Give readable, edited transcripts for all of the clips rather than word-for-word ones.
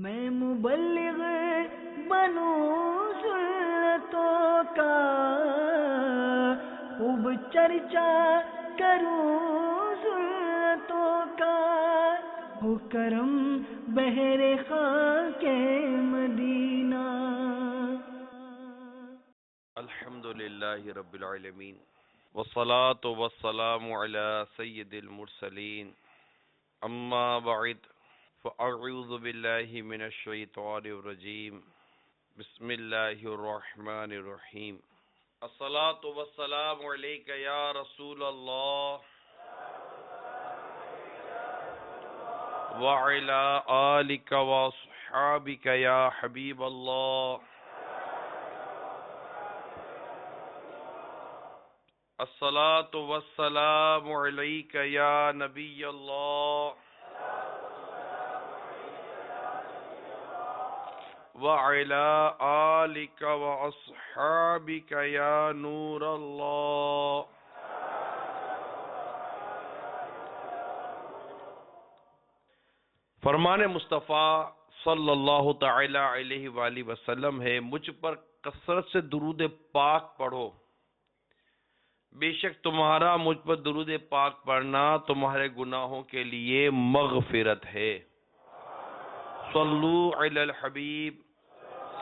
میں مبلغ بنوں سنتوں کا، خوب چرچا کروں سنتوں کا، ہو کرم بہر خاک مدینہ۔ الحمد للہ رب العالمین، والصلاة والسلام علی سید المرسلین، اما بعد فاعوذ باللہ من الشیطان الرجیم، بسم اللہ الرحمن الرحیم۔ الصلاة والسلام علیک یا رسول اللہ وعلی آلک واصحابک یا حبیب اللہ۔ الصلاة والسلام علیک یا نبی اللہ وعلی آلک واصحابک یا نور اللہ۔ فرمان مصطفیٰ صلی اللہ تعالی علیہ وآلہ وسلم ہے، مجھ پر کثرت سے درود پاک پڑھو، بے شک تمہارا مجھ پر درود پاک پڑھنا تمہارے گناہوں کے لیے مغفرت ہے۔ صلو علی الحبیب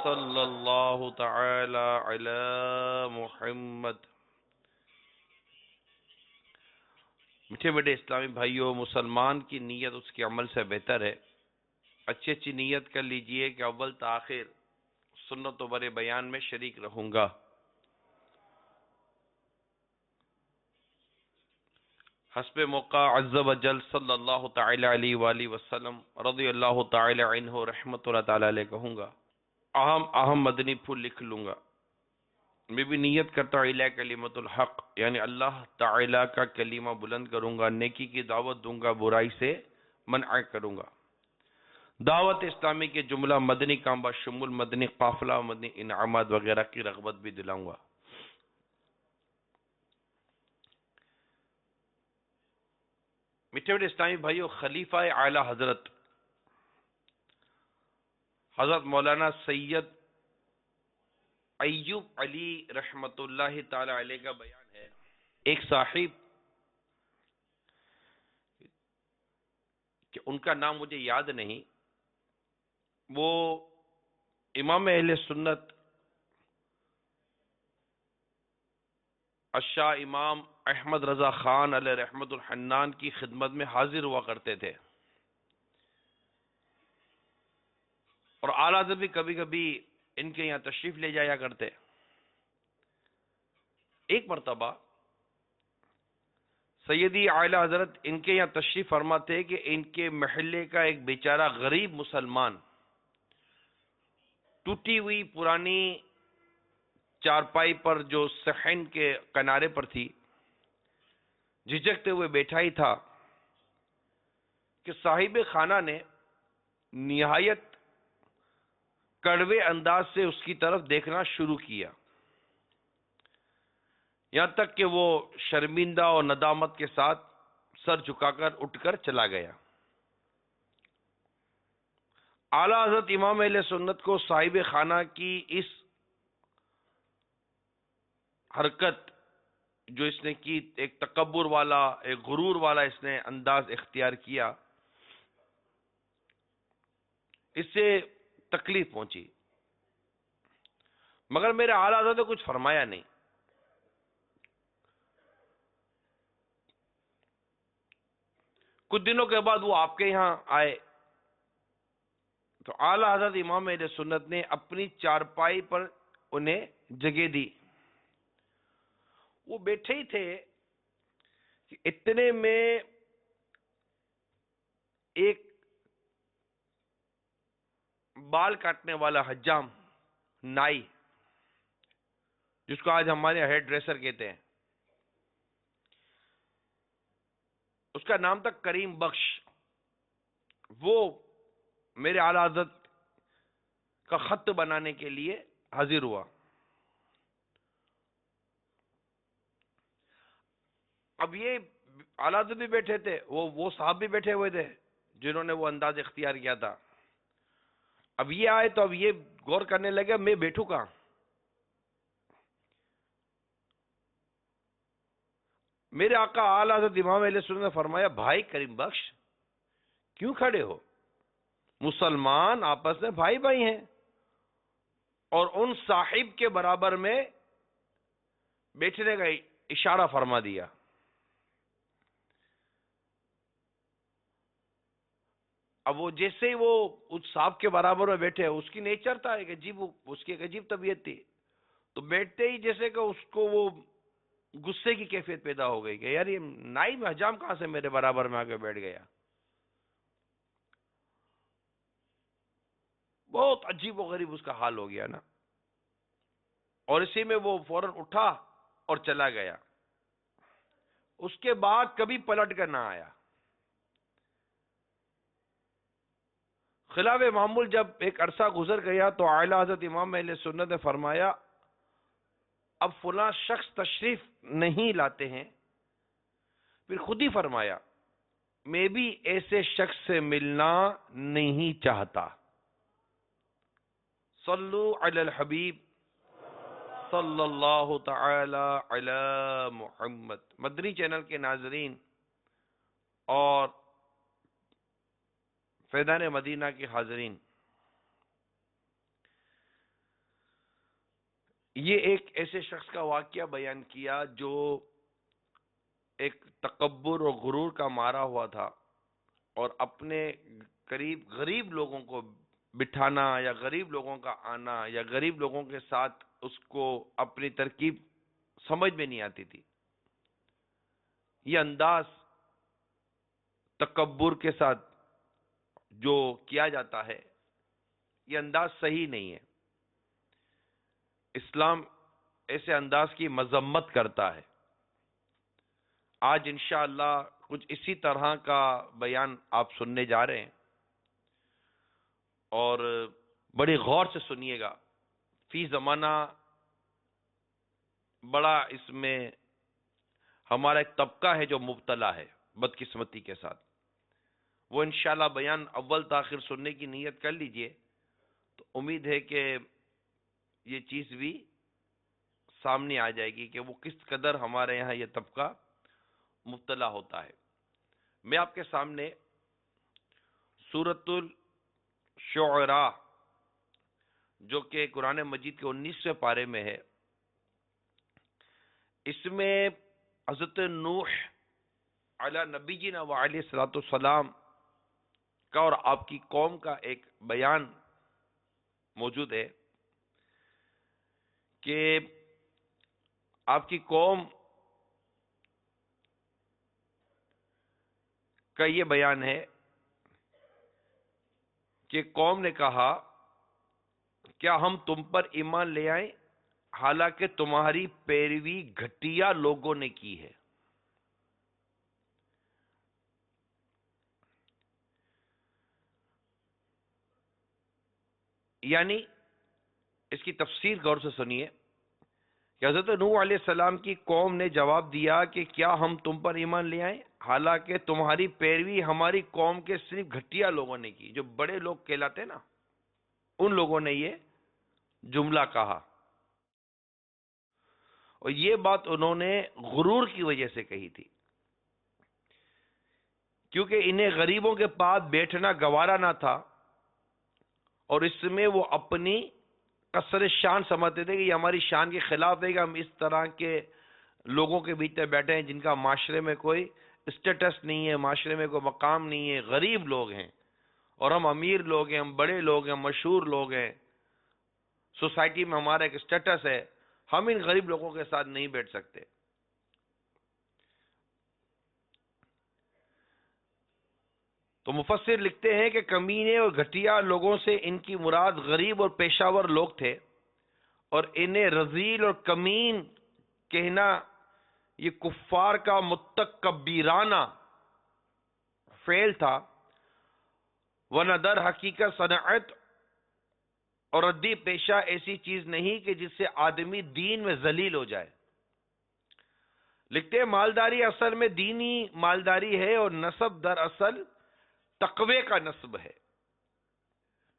صلی اللہ تعالی علی محمد۔ میٹھے میٹھے اسلامی بھائیوں، مسلمان کی نیت اس کے عمل سے بہتر ہے۔ اچھی اچھی نیت کر لیجئے کہ اول تاخیر سنت و بر بیان میں شریک رہوں گا۔ حسب موقع عز و جل صلی اللہ تعالی علیہ وآلہ وسلم رضی اللہ تعالی عنہ رحمت اللہ تعالی علیہ کہوں گا، اہم مدنی پھول لکھ لوں گا۔ میں بھی نیت کرتا ہوں الی کلمت الحق، یعنی اللہ تعالی کا کلمہ بلند کروں گا، نیکی کی دعوت دوں گا، برائی سے منع کروں گا، دعوت اسلامی کے جملہ مدنی کام بشمول مدنی قافلہ، مدنی انعامات وغیرہ کی رغبت بھی دلاؤں گا۔ میٹھے میٹھے اسلامی بھائیو، خلیفہ اعلی حضرت مولانا سید ایوب علی رحمت اللہ تعالی علیہ کا بیان ہے۔ ایک صاحب کہ ان کا نام مجھے یاد نہیں، وہ امام اہل سنت الشاہ امام احمد رضا خان علیہ رحمت الحنان کی خدمت میں حاضر ہوا کرتے تھے، اور اعلیٰ حضرت بھی کبھی کبھی ان کے یہاں تشریف لے جایا کرتے۔ ایک مرتبہ سیدی اعلیٰ حضرت ان کے یہاں تشریف فرما تھے کہ ان کے محلے کا ایک بیچارہ غریب مسلمان ٹوٹی ہوئی پرانی چارپائی پر جو صحن کے کنارے پر تھی جھجکتے ہوئے بیٹھا ہی تھا کہ صاحب خانہ نے نہایت کڑوے انداز سے اس کی طرف دیکھنا شروع کیا، یہاں تک کہ وہ شرمندہ اور ندامت کے ساتھ سر جھکا کر اٹھ کر چلا گیا۔ اعلیٰ حضرت امام اہل سنت کو صاحب خانہ کی اس حرکت جو اس نے کی، ایک تکبر والا، ایک غرور والا اس نے انداز اختیار کیا، اس سے تکلیف پہنچی، مگر میرے اعلیٰ حضرت نے کچھ فرمایا نہیں۔ کچھ دنوں کے بعد وہ آپ کے یہاں آئے تو اعلیٰ حضرت امام اہل سنت نے اپنی چارپائی پر انہیں جگہ دی۔ وہ بیٹھے ہی تھے کہ اتنے میں ایک بال کاٹنے والا حجام، نائی، جس کو آج ہمارے ہیئر ڈریسر کہتے ہیں، اس کا نام تھا کریم بخش، وہ میرے اعلیٰ حضرت کا خط بنانے کے لیے حاضر ہوا۔ اب یہ اعلیٰ حضرت بھی بیٹھے تھے، وہ صاحب بھی بیٹھے ہوئے تھے جنہوں نے وہ انداز اختیار کیا تھا۔ اب یہ آئے تو اب یہ غور کرنے لگے میں بیٹھوں کہاں. میرے آقا اعلی حضرت امام اہل سنت نے فرمایا بھائی کریم بخش کیوں کھڑے ہو؟ مسلمان آپس میں بھائی بھائی ہیں، اور ان صاحب کے برابر میں بیٹھنے کا اشارہ فرما دیا. اب وہ جیسے ہی وہ اس صاحب کے برابر میں بیٹھے، اس کی نیچر تھا ایک عجیب، اس کی ایک عجیب طبیعت تھی، تو بیٹھتے ہی جیسے کہ اس کو وہ غصے کی کیفیت پیدا ہو گئی کہ یار یہ نائب حجام کہاں سے میرے برابر میں آ کے بیٹھ گیا. بہت عجیب و غریب اس کا حال ہو گیا نا. اور اسی میں وہ فوراً اٹھا اور چلا گیا. اس کے بعد کبھی پلٹ کر نہ آیا. خلاف معمول جب ایک عرصہ گزر گیا تو اعلی حضرت امام اہل سنت نے فرمایا اب فلاں شخص تشریف نہیں لاتے ہیں. پھر خود ہی فرمایا میں بھی ایسے شخص سے ملنا نہیں چاہتا. صلو علی الحبیب صلی اللہ تعالی علی محمد. مدنی چینل کے ناظرین اور فیضان مدینہ کے حاضرین، یہ ایک ایسے شخص کا واقعہ بیان کیا جو ایک تکبر اور غرور کا مارا ہوا تھا، اور اپنے قریب غریب لوگوں کو بٹھانا یا غریب لوگوں کا آنا یا غریب لوگوں کے ساتھ اس کو اپنی ترکیب سمجھ میں نہیں آتی تھی. یہ انداز تکبر کے ساتھ جو کیا جاتا ہے یہ انداز صحیح نہیں ہے. اسلام ایسے انداز کی مذمت کرتا ہے. آج انشاءاللہ کچھ اسی طرح کا بیان آپ سننے جا رہے ہیں، اور بڑی غور سے سنیے گا. فی زمانہ بڑا اس میں ہمارا ایک طبقہ ہے جو مبتلا ہے بدقسمتی کے ساتھ. وہ انشاءاللہ بیان اول تاخیر سننے کی نیت کر لیجئے تو امید ہے کہ یہ چیز بھی سامنے آ جائے گی کہ وہ کس قدر ہمارے یہاں یہ طبقہ مبتلا ہوتا ہے. میں آپ کے سامنے سورۃ الشعراء جو کہ قرآن مجید کے 19ویں پارے میں ہے، اس میں حضرت نوح علی نبینا و علیہ الصلوۃ والسلام کا اور آپ کی قوم کا ایک بیان موجود ہے کہ آپ کی قوم کا یہ بیان ہے کہ قوم نے کہا کیا ہم تم پر ایمان لے آئیں حالانکہ تمہاری پیروی گھٹیا لوگوں نے کی ہے. یعنی اس کی تفسیر غور سے سنیے کہ حضرت نوح علیہ السلام کی قوم نے جواب دیا کہ کیا ہم تم پر ایمان لے آئیں حالانکہ تمہاری پیروی ہماری قوم کے صرف گھٹیا لوگوں نے کی. جو بڑے لوگ کہلاتے نا ان لوگوں نے یہ جملہ کہا، اور یہ بات انہوں نے غرور کی وجہ سے کہی تھی، کیونکہ انہیں غریبوں کے پاس بیٹھنا گوارا نہ تھا، اور اس میں وہ اپنی قصر شان سمجھتے تھے کہ یہ ہماری شان کے خلاف ہے کہ ہم اس طرح کے لوگوں کے بیچ میں بیٹھے ہیں جن کا معاشرے میں کوئی اسٹیٹس نہیں ہے، معاشرے میں کوئی مقام نہیں ہے، غریب لوگ ہیں، اور ہم امیر لوگ ہیں، ہم بڑے لوگ ہیں، مشہور لوگ ہیں، سوسائٹی میں ہمارا ایک اسٹیٹس ہے، ہم ان غریب لوگوں کے ساتھ نہیں بیٹھ سکتے. تو مفسر لکھتے ہیں کہ کمینے اور گھٹیا لوگوں سے ان کی مراد غریب اور پیشہ ور لوگ تھے، اور انہیں رذیل اور کمین کہنا یہ کفار کا متکبرانہ فعل تھا، ورنہ در حقیقت صنعت اور ردی پیشہ ایسی چیز نہیں کہ جس سے آدمی دین میں ذلیل ہو جائے. لکھتے ہیں مالداری اصل میں دینی مالداری ہے، اور نسب در اصل تقوی کا نسب ہے.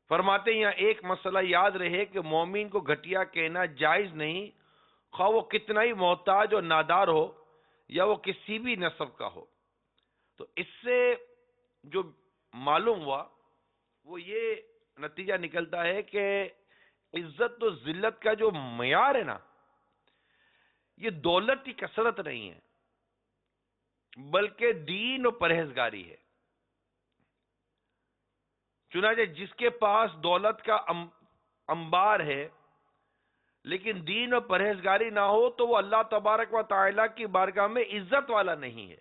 فرماتے ہیں یہاں ایک مسئلہ یاد رہے کہ مومن کو گھٹیا کہنا جائز نہیں، خواہ وہ کتنا ہی محتاج اور نادار ہو یا وہ کسی بھی نسب کا ہو۔ تو اس سے جو معلوم ہوا وہ یہ نتیجہ نکلتا ہے کہ عزت و ذلت کا جو معیار ہے نا، یہ دولت کی کثرت نہیں ہے بلکہ دین و پرہیزگاری ہے۔ چنانچہ جس کے پاس دولت کا انبار ہے لیکن دین و پرہیزگاری نہ ہو تو وہ اللہ تبارک و تعالیٰ کی بارگاہ میں عزت والا نہیں ہے۔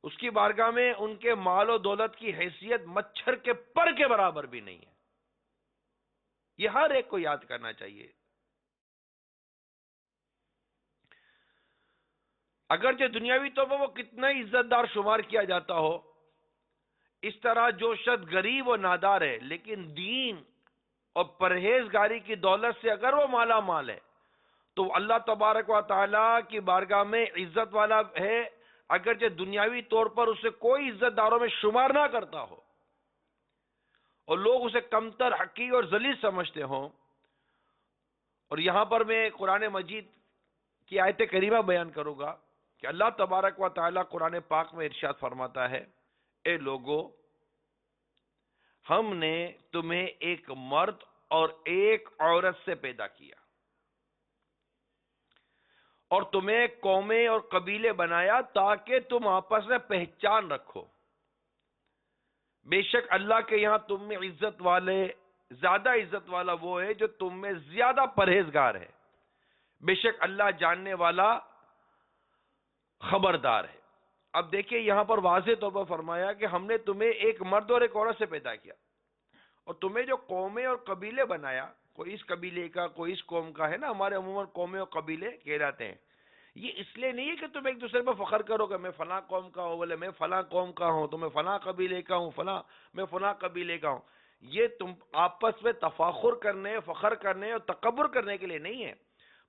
اس کی بارگاہ میں ان کے مال و دولت کی حیثیت مچھر کے پر کے برابر بھی نہیں ہے۔ یہ ہر ایک کو یاد کرنا چاہیے۔ اگرچہ دنیاوی طور پر وہ کتنا ہی عزت دار شمار کیا جاتا ہو، اس طرح جو شخص غریب و نادار ہے لیکن دین اور پرہیزگاری کی دولت سے اگر وہ مالا مال ہے تو اللہ تبارک و تعالیٰ کی بارگاہ میں عزت والا ہے، اگرچہ دنیاوی طور پر اسے کوئی عزت داروں میں شمار نہ کرتا ہو اور لوگ اسے کمتر، حقیر اور ذلیل سمجھتے ہوں۔ اور یہاں پر میں قرآن مجید کی آیت کریمہ بیان کروں گا کہ اللہ تبارک و تعالیٰ قرآن پاک میں ارشاد فرماتا ہے، اے لوگو، ہم نے تمہیں ایک مرد اور ایک عورت سے پیدا کیا اور تمہیں قومیں اور قبیلے بنایا تاکہ تم آپس میں پہچان رکھو۔ بے شک اللہ کے یہاں تم میں عزت والے، زیادہ عزت والا وہ ہے جو تم میں زیادہ پرہیزگار ہے۔ بے شک اللہ جاننے والا، خبردار ہے۔ اب دیکھیں یہاں پر واضح طور پر فرمایا کہ ہم نے تمہیں ایک مرد اور ایک عورت سے پیدا کیا اور تمہیں جو قومیں اور قبیلے بنایا، کوئی اس قبیلے کا کوئی اس قوم کا ہے نا، ہمارے عموماً قومیں اور قبیلے کہلاتے ہیں۔ یہ اس لیے نہیں ہے کہ تم ایک دوسرے پر فخر کرو کہ میں فلاں قوم کا ہوں، بولے میں فلاں قوم کا ہوں، تو میں فلاں قبیلے کا ہوں، میں فلاں قبیلے کا ہوں۔ یہ تم آپس میں تفاخر کرنے، فخر کرنے اور تکبر کرنے کے لیے نہیں ہے،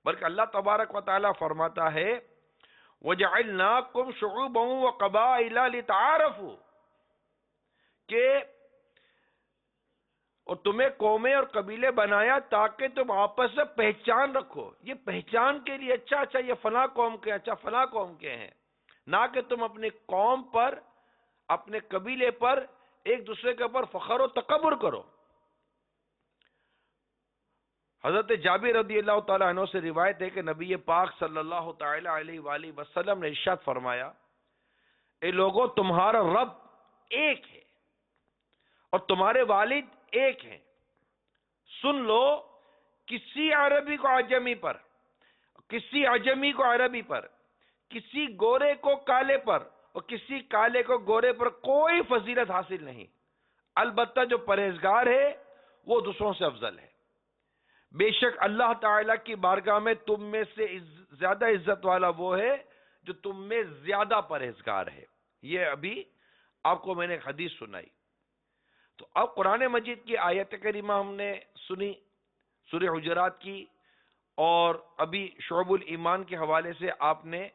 بلکہ اللہ تبارک و تعالیٰ فرماتا ہے وَجَعَلْنَاكُمْ شُعُوبًا وَقَبَائِلَ لِتَعَارَفُوا، کہ اور تمہیں قومیں اور قبیلے بنایا تاکہ تم آپس میں پہچان رکھو۔ یہ پہچان کے لیے اچھا یہ فلاں قوم کے، اچھا فلاں قوم کے ہیں، نہ کہ تم اپنی قوم پر، اپنے قبیلے پر ایک دوسرے کے اوپر فخر و تکبر کرو۔ حضرت جابر رضی اللہ تعالیٰ عنہ سے روایت ہے کہ نبی پاک صلی اللہ تعالی علیہ وآلہ وسلم نے ارشاد فرمایا، اے لوگوں، تمہارا رب ایک ہے اور تمہارے والد ایک ہیں۔ سن لو، کسی عربی کو عجمی پر، کسی عجمی کو عربی پر، کسی گورے کو کالے پر اور کسی کالے کو گورے پر کوئی فضیلت حاصل نہیں، البتہ جو پرہیزگار ہے وہ دوسروں سے افضل ہے۔ بے شک اللہ تعالیٰ کی بارگاہ میں تم میں سے زیادہ عزت والا وہ ہے جو تم میں زیادہ پرہیزگار ہے۔ یہ ابھی آپ کو میں نے ایک حدیث سنائی۔ تو اب قرآن مجید کی آیت کریمہ ہم نے سنی، سورہ حجرات کی، اور ابھی شعب الایمان کے حوالے سے آپ نے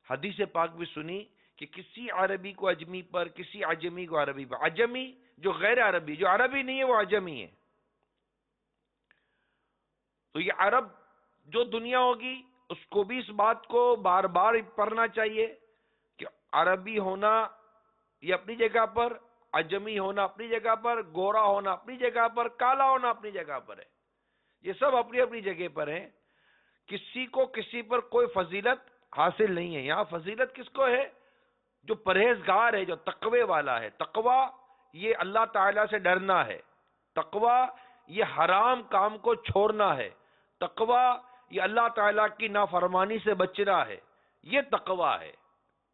حدیث پاک بھی سنی کہ کسی عربی کو عجمی پر، کسی عجمی کو عربی پر۔ عجمی جو غیر عربی، جو عربی نہیں ہے وہ عجمی ہے۔ تو یہ عرب جو دنیا ہوگی اس کو بھی اس بات کو بار بار پڑھنا چاہیے کہ عربی ہونا یہ اپنی جگہ پر، عجمی ہونا اپنی جگہ پر، گورا ہونا اپنی جگہ پر، کالا ہونا اپنی جگہ پر ہے۔ یہ سب اپنی اپنی جگہ پر ہیں، کسی کو کسی پر کوئی فضیلت حاصل نہیں ہے۔ یہاں فضیلت کس کو ہے؟ جو پرہیزگار ہے، جو تقوی والا ہے۔ تقوی یہ اللہ تعالیٰ سے ڈرنا ہے، تقوی یہ حرام کام کو چھوڑنا ہے، تقوی یہ اللہ تعالیٰ کی نافرمانی سے بچنا ہے، یہ تقوی ہے،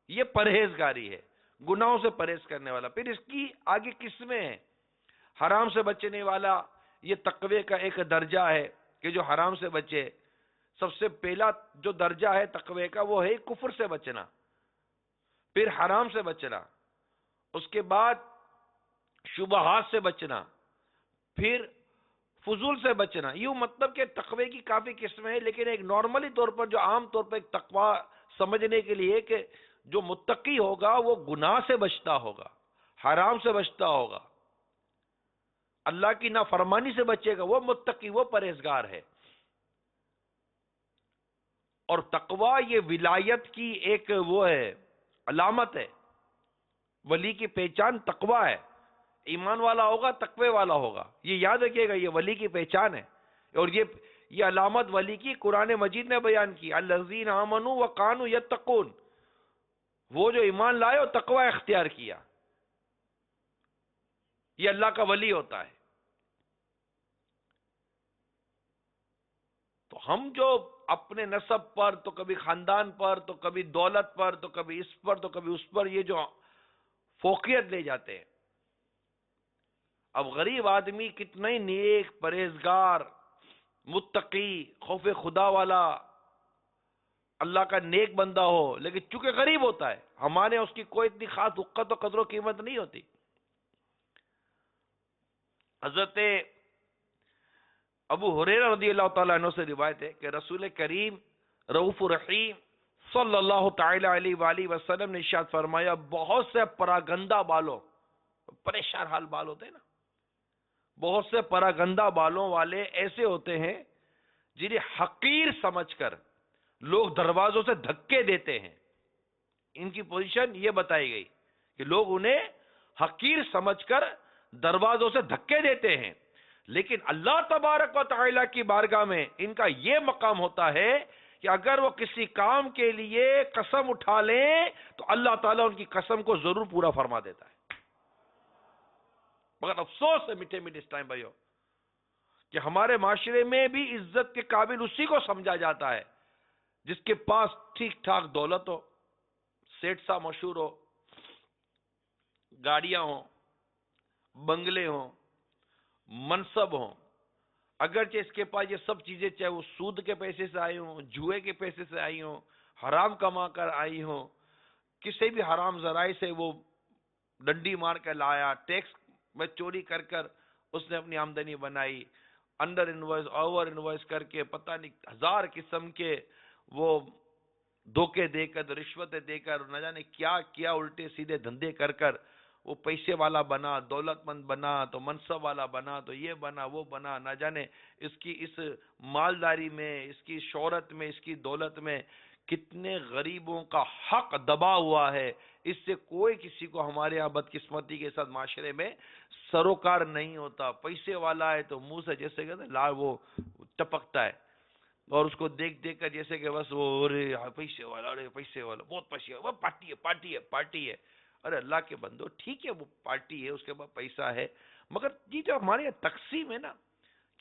یہ پرہیزگاری ہے، گناہوں سے پرہیز کرنے والا۔ پھر اس کی آگے قسمیں ہیں۔ حرام سے بچنے والا یہ تقوی کا ایک درجہ ہے کہ جو حرام سے بچے۔ سب سے پہلا جو درجہ ہے تقوی کا وہ ہے کفر سے بچنا، پھر حرام سے بچنا، اس کے بعد شبہات سے بچنا، پھر فضول سے بچنا۔ یوں مطلب کہ تقوی کی کافی قسمیں ہیں، لیکن ایک نارملی طور پر جو عام طور پر ایک تقوی سمجھنے کے لیے کہ جو متقی ہوگا وہ گناہ سے بچتا ہوگا، حرام سے بچتا ہوگا، اللہ کی نافرمانی سے بچے گا، وہ متقی، وہ پرہیزگار ہے۔ اور تقوی یہ ولایت کی ایک وہ ہے، علامت ہے۔ ولی کی پہچان تقوی ہے۔ ایمان والا ہوگا، تقوی والا ہوگا، یہ یاد رکھیے گا، یہ ولی کی پہچان ہے۔ اور یہ علامت ولی کی قرآن مجید نے بیان کی، الذین آمنوا وکانوا یتقون، وہ جو ایمان لائے اور تقوی اختیار کیا، یہ اللہ کا ولی ہوتا ہے۔ تو ہم جو اپنے نسب پر، تو کبھی خاندان پر، تو کبھی دولت پر، تو کبھی اس پر، تو کبھی اس پر، یہ جو فوقیت لے جاتے ہیں۔ اب غریب آدمی کتنا ہی نیک، پرہیزگار، متقی، خوف خدا والا، اللہ کا نیک بندہ ہو، لیکن چونکہ غریب ہوتا ہے، ہمارے اس کی کوئی اتنی خاص وقت و قدر و قیمت نہیں ہوتی۔ حضرت ابو ہریرہ رضی اللہ تعالیٰ عنہ سے روایت ہے کہ رسول کریم رؤوف الرحیم صلی اللہ تعالی علیہ وآلہ وسلم نے ارشاد فرمایا، بہت سے پراگندہ بالوں، پریشان حال بال ہوتے ہیں نا، بہت سے پراگندہ بالوں والے ایسے ہوتے ہیں جنہیں حقیر سمجھ کر لوگ دروازوں سے دھکے دیتے ہیں۔ ان کی پوزیشن یہ بتائی گئی کہ لوگ انہیں حقیر سمجھ کر دروازوں سے دھکے دیتے ہیں، لیکن اللہ تبارک و تعالی کی بارگاہ میں ان کا یہ مقام ہوتا ہے کہ اگر وہ کسی کام کے لیے قسم اٹھا لیں تو اللہ تعالیٰ ان کی قسم کو ضرور پورا فرما دیتا ہے۔ مگر افسوس ہے میٹھے میٹھے اس ٹائم بھائیو کہ ہمارے معاشرے میں بھی عزت کے قابل اسی کو سمجھا جاتا ہے جس کے پاس ٹھیک ٹھاک دولت ہو، سیٹ سا مشہور ہو، گاڑیاں ہوں، بنگلے ہوں، منصب ہوں، اگرچہ اس کے پاس یہ سب چیزیں چاہے وہ سود کے پیسے سے آئی ہوں، جوئے کے پیسے سے آئی ہوں، حرام کما کر آئی ہوں، کسی بھی حرام ذرائع سے وہ ڈنڈی مار کر لایا، ٹیکس میں چوری کر کر اس نے اپنی آمدنی بنائی، انڈر انوائس، اوور انوائس کر کے پتہ نہیں ہزار قسم کے وہ دھوکے دے کر، رشوتیں دے کر، نہ جانے کیا کیا الٹے سیدھے دھندے کر کر وہ پیسے والا بنا، دولت مند بنا، تو منصب والا بنا، تو یہ بنا وہ بنا، نہ جانے اس کی اس مالداری میں، اس کی شہرت میں، اس کی دولت میں کتنے غریبوں کا حق دبا ہوا ہے۔ اس سے کوئی کسی کو ہمارے یہاں بدقسمتی کے ساتھ معاشرے میں سروکار نہیں ہوتا۔ پیسے والا ہے تو منہ سے جیسے کہتے ہیں لال وہ ٹپکتا ہے، اور اس کو دیکھ دیکھ کر جیسے کہ بس وہ ارے پیسے والا، ارے پیسے والا، بہت پیسے والا، وہ پارٹی ہے، پارٹی ہے، پارٹی ہے۔ ارے اللہ کے بندو، ٹھیک ہے وہ پارٹی ہے، اس کے بعد پیسہ ہے، مگر یہ جو ہمارے یہاں تقسیم ہے نا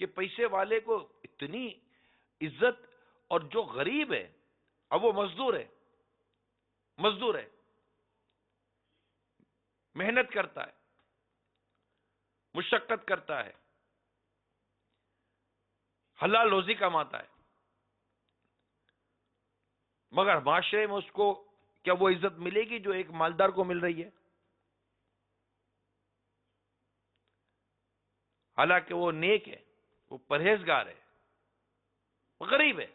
کہ پیسے والے کو اتنی عزت، اور جو غریب ہے، اب وہ مزدور ہے، مزدور ہے، محنت کرتا ہے، مشقت کرتا ہے، حلال روزی کماتا ہے، مگر معاشرے میں اس کو کیا وہ عزت ملے گی جو ایک مالدار کو مل رہی ہے؟ حالانکہ وہ نیک ہے، وہ پرہیزگار ہے، وہ غریب ہے،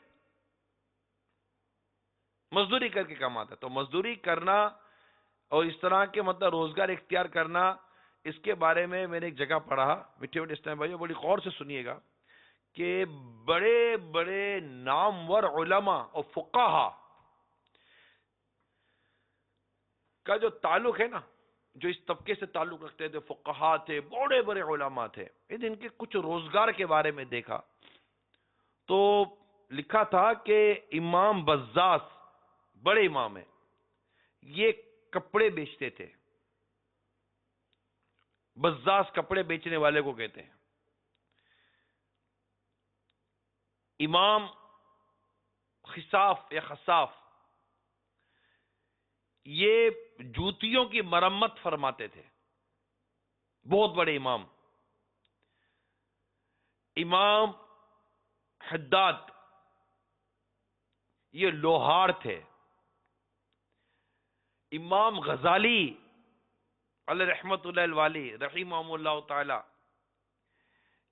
مزدوری کر کے کماتا ہے۔ تو مزدوری کرنا اور اس طرح کے مطلب روزگار اختیار کرنا، اس کے بارے میں میں نے ایک جگہ پڑھا، میٹھے میٹھے اسلام بھائیو بڑی غور سے سنیے گا، کہ بڑے بڑے نامور علماء اور فقہا کا جو تعلق ہے نا، جو اس طبقے سے تعلق رکھتے تھے، فقہا تھے، بڑے بڑے علماء تھے، ان کے کچھ روزگار کے بارے میں دیکھا تو لکھا تھا کہ امام بزاز، بڑے امام ہیں، یہ کپڑے بیچتے تھے، بزاز کپڑے بیچنے والے کو کہتے ہیں۔ امام خصاف یا خصاف، یہ جوتیوں کی مرمت فرماتے تھے، بہت بڑے امام۔ امام حداد، یہ لوہار تھے۔ امام غزالی علیہ رحمت اللہ الوالی رحمہ اللہ تعالی،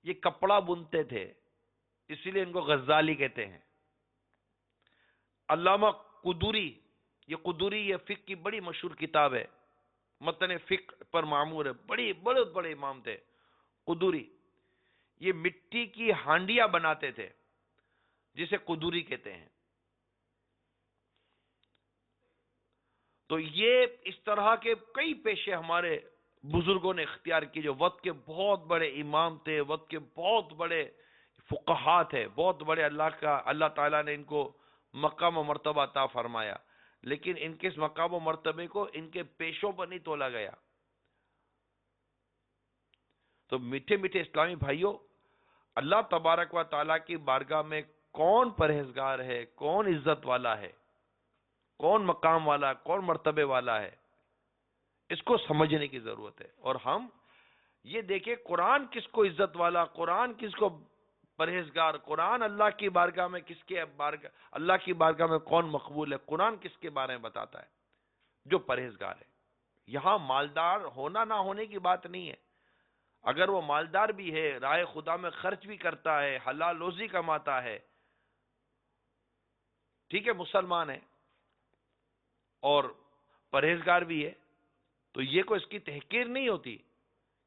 یہ کپڑا بنتے تھے، اسی لیے ان کو غزالی کہتے ہیں۔ علامہ قدوری، یہ قدوری یہ فقہ کی بڑی مشہور کتاب ہے، متن فقہ پر معمور ہے، بڑے بڑے امام تھے قدوری، یہ مٹی کی ہانڈیاں بناتے تھے جسے قدوری کہتے ہیں. تو یہ اس طرح کے کئی پیشے ہمارے بزرگوں نے اختیار کی، جو وقت کے بہت بڑے امام تھے، وقت کے بہت بڑے فقہا تھے، بہت بڑے. اللہ تعالیٰ نے ان کو مقام و مرتبہ عطا فرمایا، لیکن ان کے اس مقام و مرتبے کو ان کے پیشوں پر نہیں تولا گیا. تو میٹھے میٹھے اسلامی بھائیوں، اللہ تبارک و تعالیٰ کی بارگاہ میں کون پرہیزگار ہے، کون عزت والا ہے، کون مقام والا، کون مرتبے والا ہے، اس کو سمجھنے کی ضرورت ہے. اور ہم یہ دیکھیں قرآن کس کو عزت والا، قرآن کس کو پرہیزگار، قرآن اللہ کی بارگاہ میں کس کے اللہ کی بارگاہ میں کون مقبول ہے، قرآن کس کے بارے میں بتاتا ہے؟ جو پرہیزگار ہے. یہاں مالدار ہونا نہ ہونے کی بات نہیں ہے. اگر وہ مالدار بھی ہے، راہ خدا میں خرچ بھی کرتا ہے، حلال روزی کماتا ہے، ٹھیک ہے، مسلمان ہے اور پرہیزگار بھی ہے، تو یہ کوئی اس کی تحقیر نہیں ہوتی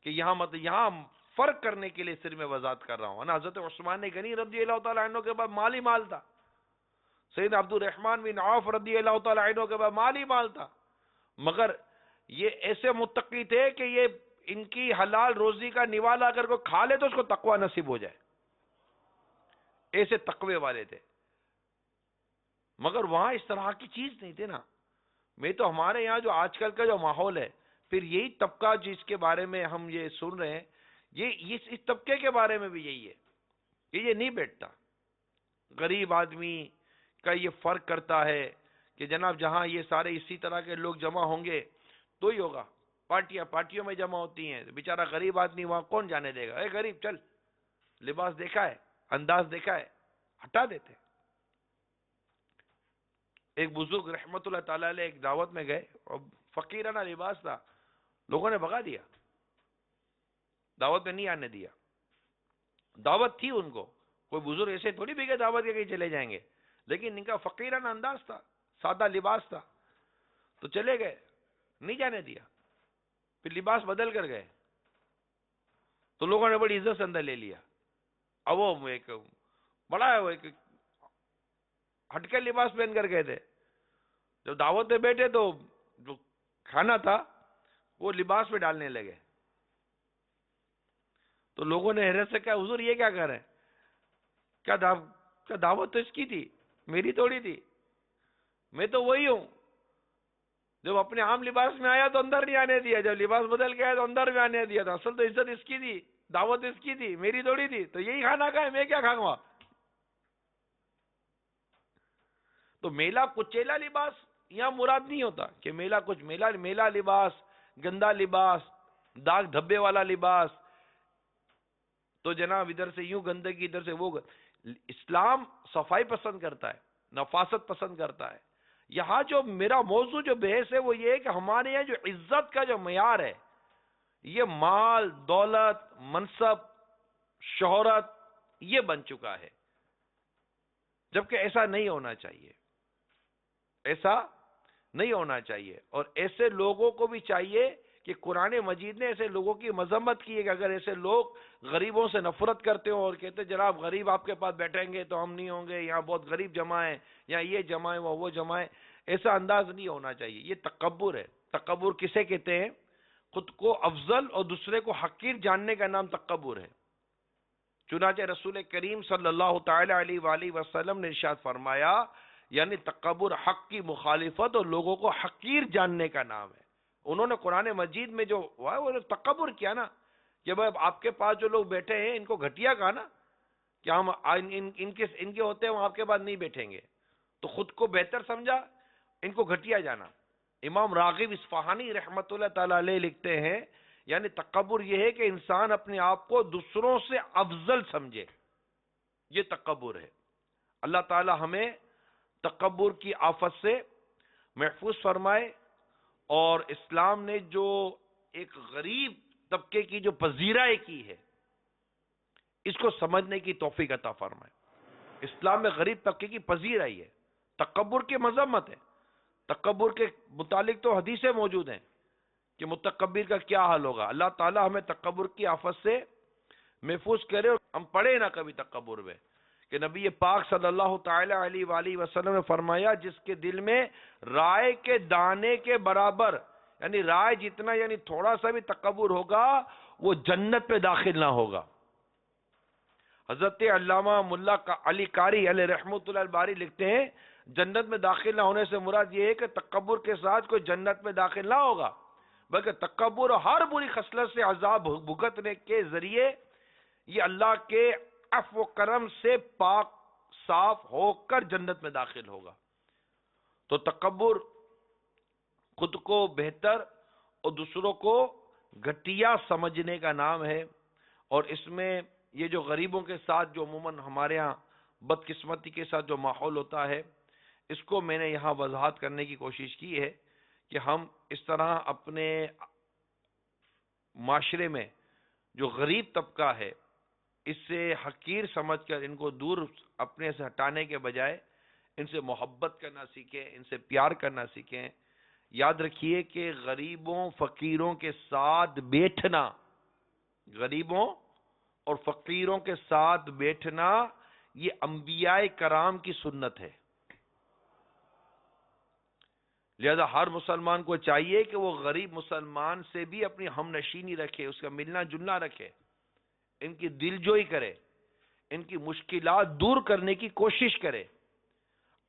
کہ یہاں فرق کرنے کے لیے صرف میں وضاحت کر رہا ہوں. حضرت عثمان غنی رضی اللہ تعالیٰ عنہ کے بعد مال ہی مال تھا. سید عبد الرحمن بن عوف رضی اللہ تعالیٰ عنہ کے بعد مال ہی مال تھا، مگر یہ ایسے متقی تھے کہ یہ ان کی حلال روزی کا نوالا اگر کوئی کھا لے تو اس کو تقوی نصیب ہو جائے. ایسے تقوی والے تھے. مگر وہاں اس طرح کی چیز نہیں تھی نا. میں تو ہمارے یہاں جو آج کل کا جو ماحول ہے، پھر یہی طبقہ جس کے بارے میں ہم یہ سن رہے ہیں، یہ اس طبقے کے بارے میں بھی یہی ہے کہ یہ نہیں بیٹھتا. غریب آدمی کا یہ فرق کرتا ہے کہ جناب جہاں یہ سارے اسی طرح کے لوگ جمع ہوں گے تو ہی ہوگا. پارٹیوں میں جمع ہوتی ہیں، بیچارہ غریب آدمی وہاں کون جانے دے گا؟ اے غریب چل، لباس دیکھا ہے، انداز دیکھا ہے، ہٹا دیتے. ایک بزرگ رحمت اللہ تعالی علیہ ایک دعوت میں گئے اور فقیرانہ لباس تھا، لوگوں نے بھگا دیا، دعوت میں نہیں آنے دیا. دعوت تھی ان کو، کوئی بزرگ ایسے تھوڑی بھی کہ دعوت کے کہیں چلے جائیں گے، لیکن ان کا فقیرانہ انداز تھا، سادہ لباس تھا، تو چلے گئے، نہیں جانے دیا. پھر لباس بدل کر گئے تو لوگوں نے بڑی عزت سے اندر لے لیا. اب وہ ایک بڑا ایک ہٹکے لباس پہن کر گئے تھے. جب دعوت میں بیٹھے تو جو کھانا تھا وہ لباس پہ ڈالنے لگے. تو لوگوں نے حیرت سے کہا حضور یہ کیا کر رہے ہیں؟ کیا دعوت تو اس کی تھی، میری تھوڑی تھی، میں تو وہی ہوں. جب اپنے عام لباس میں آیا تو اندر نہیں آنے دیا، جب لباس بدل کے آیا تو اندر بھی آنے دیا. تو اصل تو عزت اس کی تھی، دعوت اس کی تھی، میری تھوڑی تھی. تو یہی کھانا کھائے، میں کیا کھاؤں گا؟ تو میلا کچیلا لباس یہاں مراد نہیں ہوتا کہ میلا لباس، گندا لباس، داغ دھبے والا لباس، تو جناب ادھر سے یوں گندگی، ادھر سے وہ اسلام صفائی پسند کرتا ہے، نفاست پسند کرتا ہے. یہاں جو میرا موضوع جو بحث ہے وہ یہ ہے کہ ہمارے یہاں جو عزت کا جو معیار ہے، یہ مال، دولت، منصب، شہرت یہ بن چکا ہے، جبکہ ایسا نہیں ہونا چاہیے. ایسا نہیں ہونا چاہیے. اور ایسے لوگوں کو بھی چاہیے کہ قرآن مجید نے ایسے لوگوں کی مذمت کی ہے کہ اگر ایسے لوگ غریبوں سے نفرت کرتے ہوں اور کہتے جناب غریب آپ کے پاس بیٹھیں گے تو ہم نہیں ہوں گے، یہاں بہت غریب جمع ہیں، یہاں یہ جمع ہے، وہ جمع ہے، ایسا انداز نہیں ہونا چاہیے. یہ تکبر ہے. تکبر کسے کہتے ہیں؟ خود کو افضل اور دوسرے کو حقیر جاننے کا نام تکبر ہے. چنانچہ رسول کریم صلی اللہ تعالی علیہ وآلہ وسلم نے ارشاد فرمایا، یعنی تکبر حق کی مخالفت اور لوگوں کو حقیر جاننے کا نام ہے. انہوں نے قرآن مجید میں جو ہوا ہے وہ تکبر کیا نا، کہ بھائی آپ کے پاس جو لوگ بیٹھے ہیں ان کو گھٹیا کہا نا کہ ہم ان کے ہوتے ہیں وہ آپ کے پاس نہیں بیٹھیں گے، تو خود کو بہتر سمجھا، ان کو گھٹیا جانا. امام راغب اصفہانی رحمت اللہ تعالی علیہ لکھتے ہیں، یعنی تکبر یہ ہے کہ انسان اپنے آپ کو دوسروں سے افضل سمجھے، یہ تکبر ہے. اللہ تعالی ہمیں تکبر کی آفت سے محفوظ فرمائے، اور اسلام نے جو ایک غریب طبقے کی جو پذیرائی کی ہے اس کو سمجھنے کی توفیق عطا فرمائے. اسلام میں غریب طبقے کی پذیرائی ہے، تکبر کی مذمت ہے. تکبر کے متعلق تو حدیثیں موجود ہیں کہ متکبر کا کیا حال ہوگا. اللہ تعالی ہمیں تکبر کی آفت سے محفوظ کرے، اور ہم پڑھے نہ کبھی تکبر میں، کہ نبی پاک صلی اللہ تعالی علیہ وآلہ وسلم نے فرمایا جس کے دل میں رائے کے دانے کے برابر، یعنی رائے جتنا، یعنی تھوڑا سا بھی تکبر ہوگا، وہ جنت میں داخل نہ ہوگا۔ حضرت علامہ ملا علی قاری علیہ رحمۃ اللہ الباری لکھتے ہیں جنت میں داخل نہ ہونے سے مراد یہ ہے کہ تکبر کے ساتھ کوئی جنت میں داخل نہ ہوگا، بلکہ تکبر اور ہر بری خصلت سے عذاب بھگتنے کے ذریعے یہ اللہ کے عفو و کرم سے پاک صاف ہو کر جنت میں داخل ہوگا۔ تو تکبر خود کو بہتر اور دوسروں کو گھٹیا سمجھنے کا نام ہے، اور اس میں یہ جو غریبوں کے ساتھ جو عموماً ہمارے ہاں بدقسمتی کے ساتھ جو ماحول ہوتا ہے، اس کو میں نے یہاں وضاحت کرنے کی کوشش کی ہے کہ ہم اس طرح اپنے معاشرے میں جو غریب طبقہ ہے اس سے حقیر سمجھ کر ان کو دور اپنے سے ہٹانے کے بجائے ان سے محبت کرنا سیکھیں، ان سے پیار کرنا سیکھیں۔ یاد رکھیے کہ غریبوں فقیروں کے ساتھ بیٹھنا، غریبوں اور فقیروں کے ساتھ بیٹھنا یہ انبیاء کرام کی سنت ہے۔ لہذا ہر مسلمان کو چاہیے کہ وہ غریب مسلمان سے بھی اپنی ہم نشینی رکھے، اس کا ملنا جلنا رکھے، ان کی دل جوئی کرے، ان کی مشکلات دور کرنے کی کوشش کرے،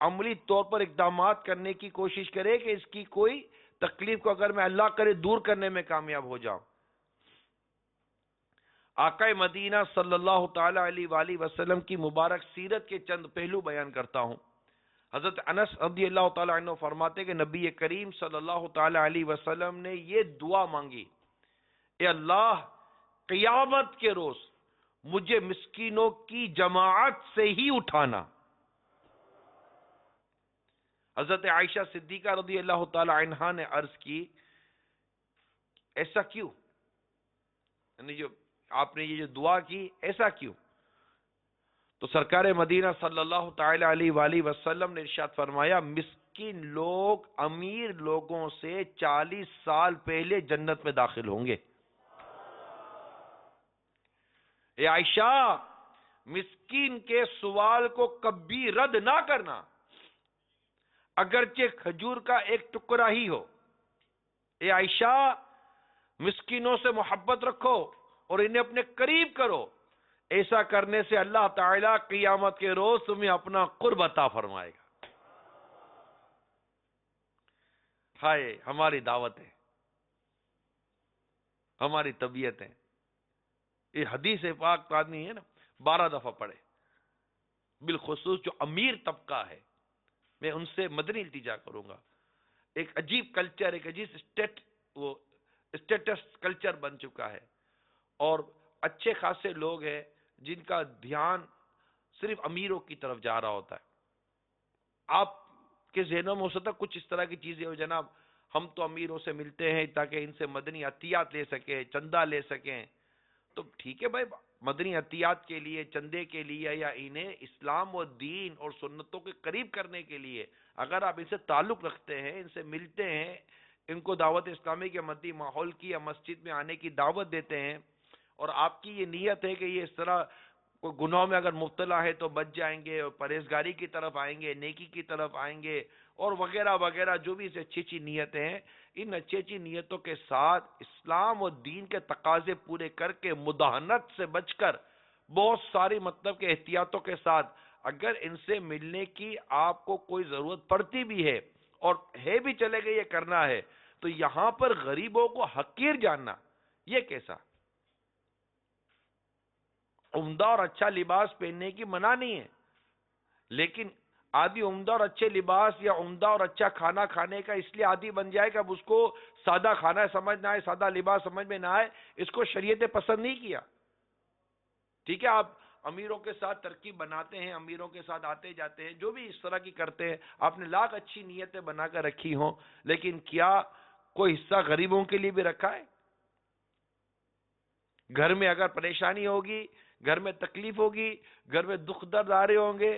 عملی طور پر اقدامات کرنے کی کوشش کرے کہ اس کی کوئی تکلیف کو اگر میں اللہ کرے دور کرنے میں کامیاب ہو جاؤں۔ آقا مدینہ صلی اللہ تعالی علیہ وآلہ وسلم کی مبارک سیرت کے چند پہلو بیان کرتا ہوں۔ حضرت انس رضی اللہ تعالی عنہ فرماتے کہ نبی کریم صلی اللہ تعالی علیہ وسلم نے یہ دعا مانگی، اے اللہ قیامت کے روز مجھے مسکینوں کی جماعت سے ہی اٹھانا۔ حضرت عائشہ صدیقہ رضی اللہ تعالی عنہا نے عرض کی ایسا کیوں، یعنی جو آپ نے یہ جو دعا کی ایسا کیوں؟ تو سرکار مدینہ صلی اللہ تعالی علیہ وآلہ وسلم نے ارشاد فرمایا مسکین لوگ امیر لوگوں سے 40 سال پہلے جنت میں داخل ہوں گے۔ اے عائشہ مسکین کے سوال کو کبھی رد نہ کرنا، اگرچہ کھجور کا ایک ٹکڑا ہی ہو۔ اے عائشہ مسکینوں سے محبت رکھو اور انہیں اپنے قریب کرو، ایسا کرنے سے اللہ تعالیٰ قیامت کے روز تمہیں اپنا قرب عطا فرمائے گا۔ ہائے ہماری دعوتیں، ہماری طبیعتیں، یہ حدیث پاک تو آدمی ہے نا 12 دفعہ پڑھے، بالخصوص جو امیر طبقہ ہے میں ان سے مدنی التجا کروں گا۔ ایک عجیب کلچر، ایک عجیب اسٹیٹس کلچر بن چکا ہے، اور اچھے خاصے لوگ ہیں جن کا دھیان صرف امیروں کی طرف جا رہا ہوتا ہے۔ آپ کے ذہنوں میں ہو سکتا ہے کچھ اس طرح کی چیزیں ہو، جناب ہم تو امیروں سے ملتے ہیں تاکہ ان سے مدنی عطیات لے سکیں، چندہ لے سکیں۔ تو ٹھیک ہے بھائی، مدنی عطیات کے لیے، چندے کے لیے، یا انہیں اسلام و دین اور سنتوں کے قریب کرنے کے لیے اگر آپ ان سے تعلق رکھتے ہیں، ان سے ملتے ہیں، ان کو دعوت اسلامی کے مدنی ماحول کی یا مسجد میں آنے کی دعوت دیتے ہیں، اور آپ کی یہ نیت ہے کہ یہ اس طرح کوئی گناہوں میں اگر مبتلا ہے تو بچ جائیں گے، اور پرہیزگاری کی طرف آئیں گے، نیکی کی طرف آئیں گے، اور وغیرہ وغیرہ جو بھی اچھی اچھی نیتیں ہیں، ان اچھی اچھی نیتوں کے ساتھ اسلام و دین کے تقاضے پورے کر کے مداہنت سے بچ کر بہت ساری مطلب کہ احتیاطوں کے ساتھ اگر ان سے ملنے کی آپ کو کوئی ضرورت پڑتی بھی ہے، اور ہے بھی چلے گئے یہ کرنا ہے، تو یہاں پر غریبوں کو حقیر جاننا یہ کیسا؟ عمدہ اور اچھا لباس پہننے کی منع نہیں ہے، لیکن آدمی عمدہ اور اچھے لباس یا عمدہ اور اچھا کھانا کھانے کا اس لیے عادی بن جائے کہ اب اس کو سادہ کھانا سمجھ نہ آئے، سادہ لباس سمجھ میں نہ آئے، اس کو شریعت نے پسند نہیں کیا۔ ٹھیک ہے، آپ امیروں کے ساتھ ترکیب بناتے ہیں، امیروں کے ساتھ آتے جاتے ہیں، جو بھی اس طرح کی کرتے ہیں، آپ نے لاکھ اچھی نیتیں بنا کر رکھی ہوں، لیکن کیا کوئی حصہ غریبوں کے لیے بھی رکھا ہے؟ گھر میں اگر پریشانی ہوگی، گھر میں تکلیف ہوگی، گھر میں دکھ درد آ رہے ہوں گے،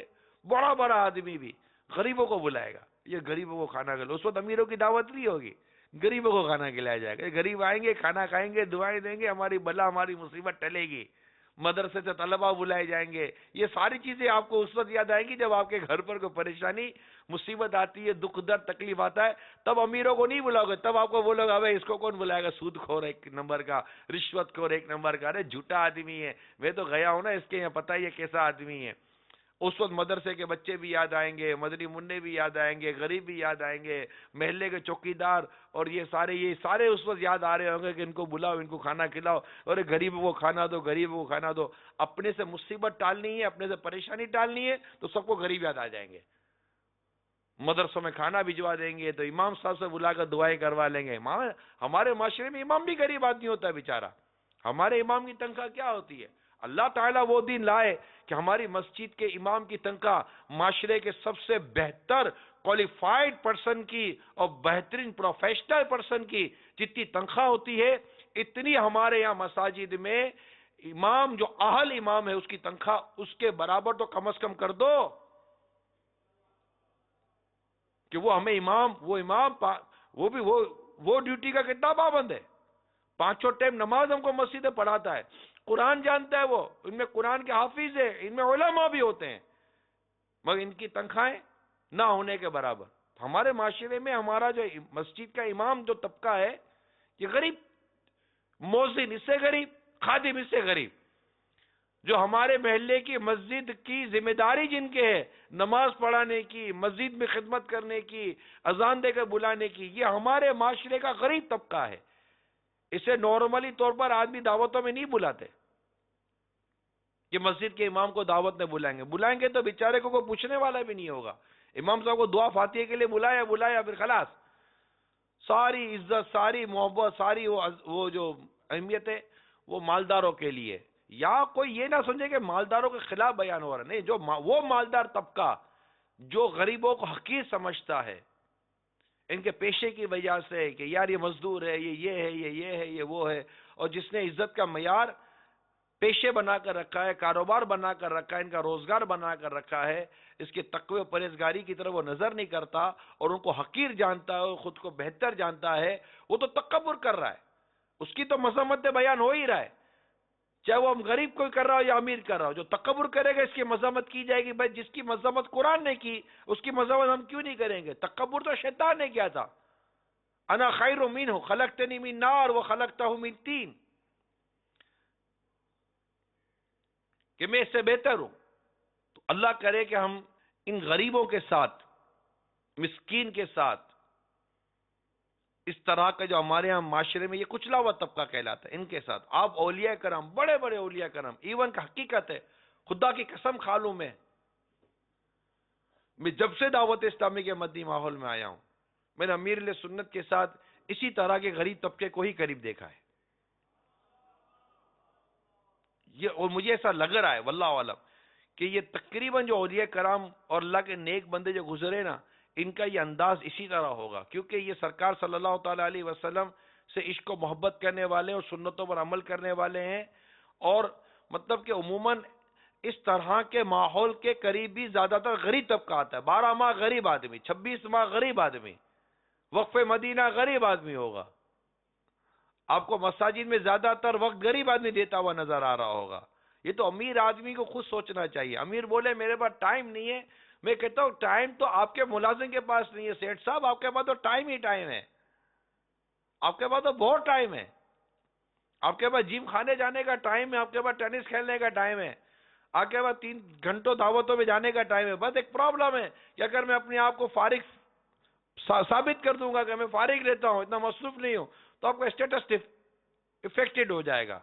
بڑا بڑا آدمی بھی غریبوں کو بلائے گا، یہ غریبوں کو کھانا کھلائے، اس وقت امیروں کی دعوت نہیں ہوگی، غریبوں کو کھانا کھلایا جائے گا، غریب آئیں گے، کھانا کھائیں گے، دعائیں دیں گے، ہماری بلا ہماری مصیبت ٹلے گی، مدرسے سے طلبہ بلائے جائیں گے. یہ ساری چیزیں آپ کو اس وقت یاد آئیں گی جب آپ کے گھر پر کوئی پریشانی مصیبت آتی ہے, دکھ درد تکلیف آتا ہے. تب امیروں کو نہیں بلاؤ گے, تب آپ کو بولو گے اس کو کون بلائے گا, سود خور ایک نمبر کا, رشوت خور ایک نمبر کا, ارے جھوٹا آدمی ہے, میں تو گیا ہوں نا اس کے یہاں, پتہ ہی ہے کیسا آدمی ہے. اس وقت مدرسے کے بچے بھی یاد آئیں گے, مدنی منع بھی یاد آئیں گے, غریب بھی یاد آئیں گے, محلے کے چوکیدار اور یہ سارے اس وقت یاد آ رہے ہوں گے کہ ان کو بلاؤ, ان کو کھانا کھلاؤ, اور غریبوں کو کھانا دو, غریبوں کو کھانا دو. اپنے سے مصیبت ٹالنی ہے, اپنے سے پریشانی ٹالنی ہے, تو سب کو غریب یاد آ جائیں گے. مدرسوں میں کھانا بھجوا دیں گے تو امام صاحب سے بلا کر دعائیں کروا لیں گے. ہمارے معاشرے میں امام بھی غریب آدمی ہوتا ہے بیچارہ. ہمارے امام کی تنخواہ کیا ہوتی ہے؟ اللہ تعالیٰ وہ دن لائے کہ ہماری مسجد کے امام کی تنخواہ معاشرے کے سب سے بہتر کوالیفائڈ پرسن کی اور بہترین پروفیشنل پرسن کی جتنی تنخواہ ہوتی ہے, اتنی ہمارے یہاں مساجد میں امام جو اہل امام ہے اس کی تنخواہ اس کے برابر تو کم از کم کر دو, کہ وہ ہمیں وہ ڈیوٹی کا کتنا پابند ہے. 5 ٹائم نماز ہم کو مسجد میں پڑھاتا ہے, قرآن جانتا ہے, وہ ان میں قرآن کے حافظ ہے, ان میں علماء بھی ہوتے ہیں, مگر ان کی تنخواہیں نہ ہونے کے برابر. ہمارے معاشرے میں ہمارا جو مسجد کا امام جو طبقہ ہے یہ غریب, مؤذن اس سے غریب, خادم اس سے غریب. جو ہمارے محلے کی مسجد کی ذمہ داری جن کے ہے, نماز پڑھانے کی, مسجد میں خدمت کرنے کی, اذان دے کر بلانے کی, یہ ہمارے معاشرے کا غریب طبقہ ہے. اسے نارملی طور پر آدمی دعوتوں میں نہیں بلاتے کہ مسجد کے امام کو دعوت میں بلائیں گے تو بیچارے کو کوئی پوچھنے والا بھی نہیں ہوگا. امام صاحب کو دعا فاتحہ کے لیے بلایا پھر خلاص, ساری عزت, ساری محبت, ساری وہ جو اہمیت ہے وہ مالداروں کے لیے. یا کوئی یہ نہ سمجھے کہ مالداروں کے خلاف بیان ہو رہا, نہیں, جو وہ مالدار طبقہ جو غریبوں کو حقیر سمجھتا ہے ان کے پیشے کی وجہ سے کہ یار یہ مزدور ہے, یہ ہے, یہ ہے, یہ وہ ہے, اور جس نے عزت کا معیار پیشے بنا کر رکھا ہے, کاروبار بنا کر رکھا ہے, ان کا روزگار بنا کر رکھا ہے, اس کے تقوی و پرہیزگاری کی طرف وہ نظر نہیں کرتا اور ان کو حقیر جانتا ہے اور خود کو بہتر جانتا ہے, وہ تو تکبر کر رہا ہے. اس کی تو مذمت بیان ہو ہی رہا ہے, چاہے وہ ہم غریب کوئی کر رہا ہو یا امیر کر رہا ہو. جو تکبر کرے گا اس کی مذمت کی جائے گی. بھائی جس کی مذمت قرآن نے کی اس کی مذمت ہم کیوں نہیں کریں گے؟ تکبر تو شیطان نے کیا تھا, انا خیر منہ خلقتنی من نار وخلقتہ من طین, کہ میں اس سے بہتر ہوں. تو اللہ کرے کہ ہم ان غریبوں کے ساتھ, مسکین کے ساتھ, اس طرح کا جو ہمارے ہاں معاشرے میں یہ کچلا ہوا طبقہ کہلاتا ہے, ان کے ساتھ آپ اولیاء کرام, بڑے بڑے اولیاء کرام, ایون کا حقیقت ہے, خدا کی قسم کھا لوں میں جب سے دعوت اسلامی کے مدنی ماحول میں آیا ہوں, میں نے امیر اہل سنت کے ساتھ اسی طرح کے غریب طبقے کو ہی قریب دیکھا ہے. اور مجھے ایسا لگ رہا ہے واللہ عالم کہ یہ تقریباً جو اولیاء کرام اور اللہ کے نیک بندے جو گزرے نا, ان کا یہ انداز اسی طرح ہوگا, کیونکہ یہ سرکار صلی اللہ تعالی علیہ وسلم سے عشق و محبت کرنے والے اور سنتوں پر عمل کرنے والے ہیں. اور مطلب کہ عموماً اس طرح کے ماحول کے قریب بھی زیادہ تر غریب طبقہ آتا ہے. 12 ماہ غریب آدمی, 26 ماہ غریب آدمی, وقف مدینہ غریب آدمی ہوگا. آپ کو مساجد میں زیادہ تر وقت غریب آدمی دیتا ہوا نظر آ رہا ہوگا. یہ تو امیر آدمی کو خود سوچنا چاہیے. امیر بولے میرے پاس ٹائم نہیں ہے, میں کہتا ہوں ٹائم تو آپ کے ملازم کے پاس نہیں ہے سیٹ صاحب, آپ کے پاس تو ٹائم ہی ٹائم ہے, آپ کے پاس تو بہت ٹائم ہے. آپ کے پاس جم خانے جانے کا ٹائم ہے, آپ کے پاس ٹینس کھیلنے کا ٹائم ہے, آپ کے پاس 3 گھنٹوں دعوتوں میں جانے کا ٹائم ہے. بس ایک پرابلم ہے کہ اگر میں اپنے آپ کو فارغ ثابت کر دوں گا کہ میں فارغ رہتا ہوں, اتنا مصروف نہیں ہوں, تو آپ کا اسٹیٹس افیکٹڈ ہو جائے گا.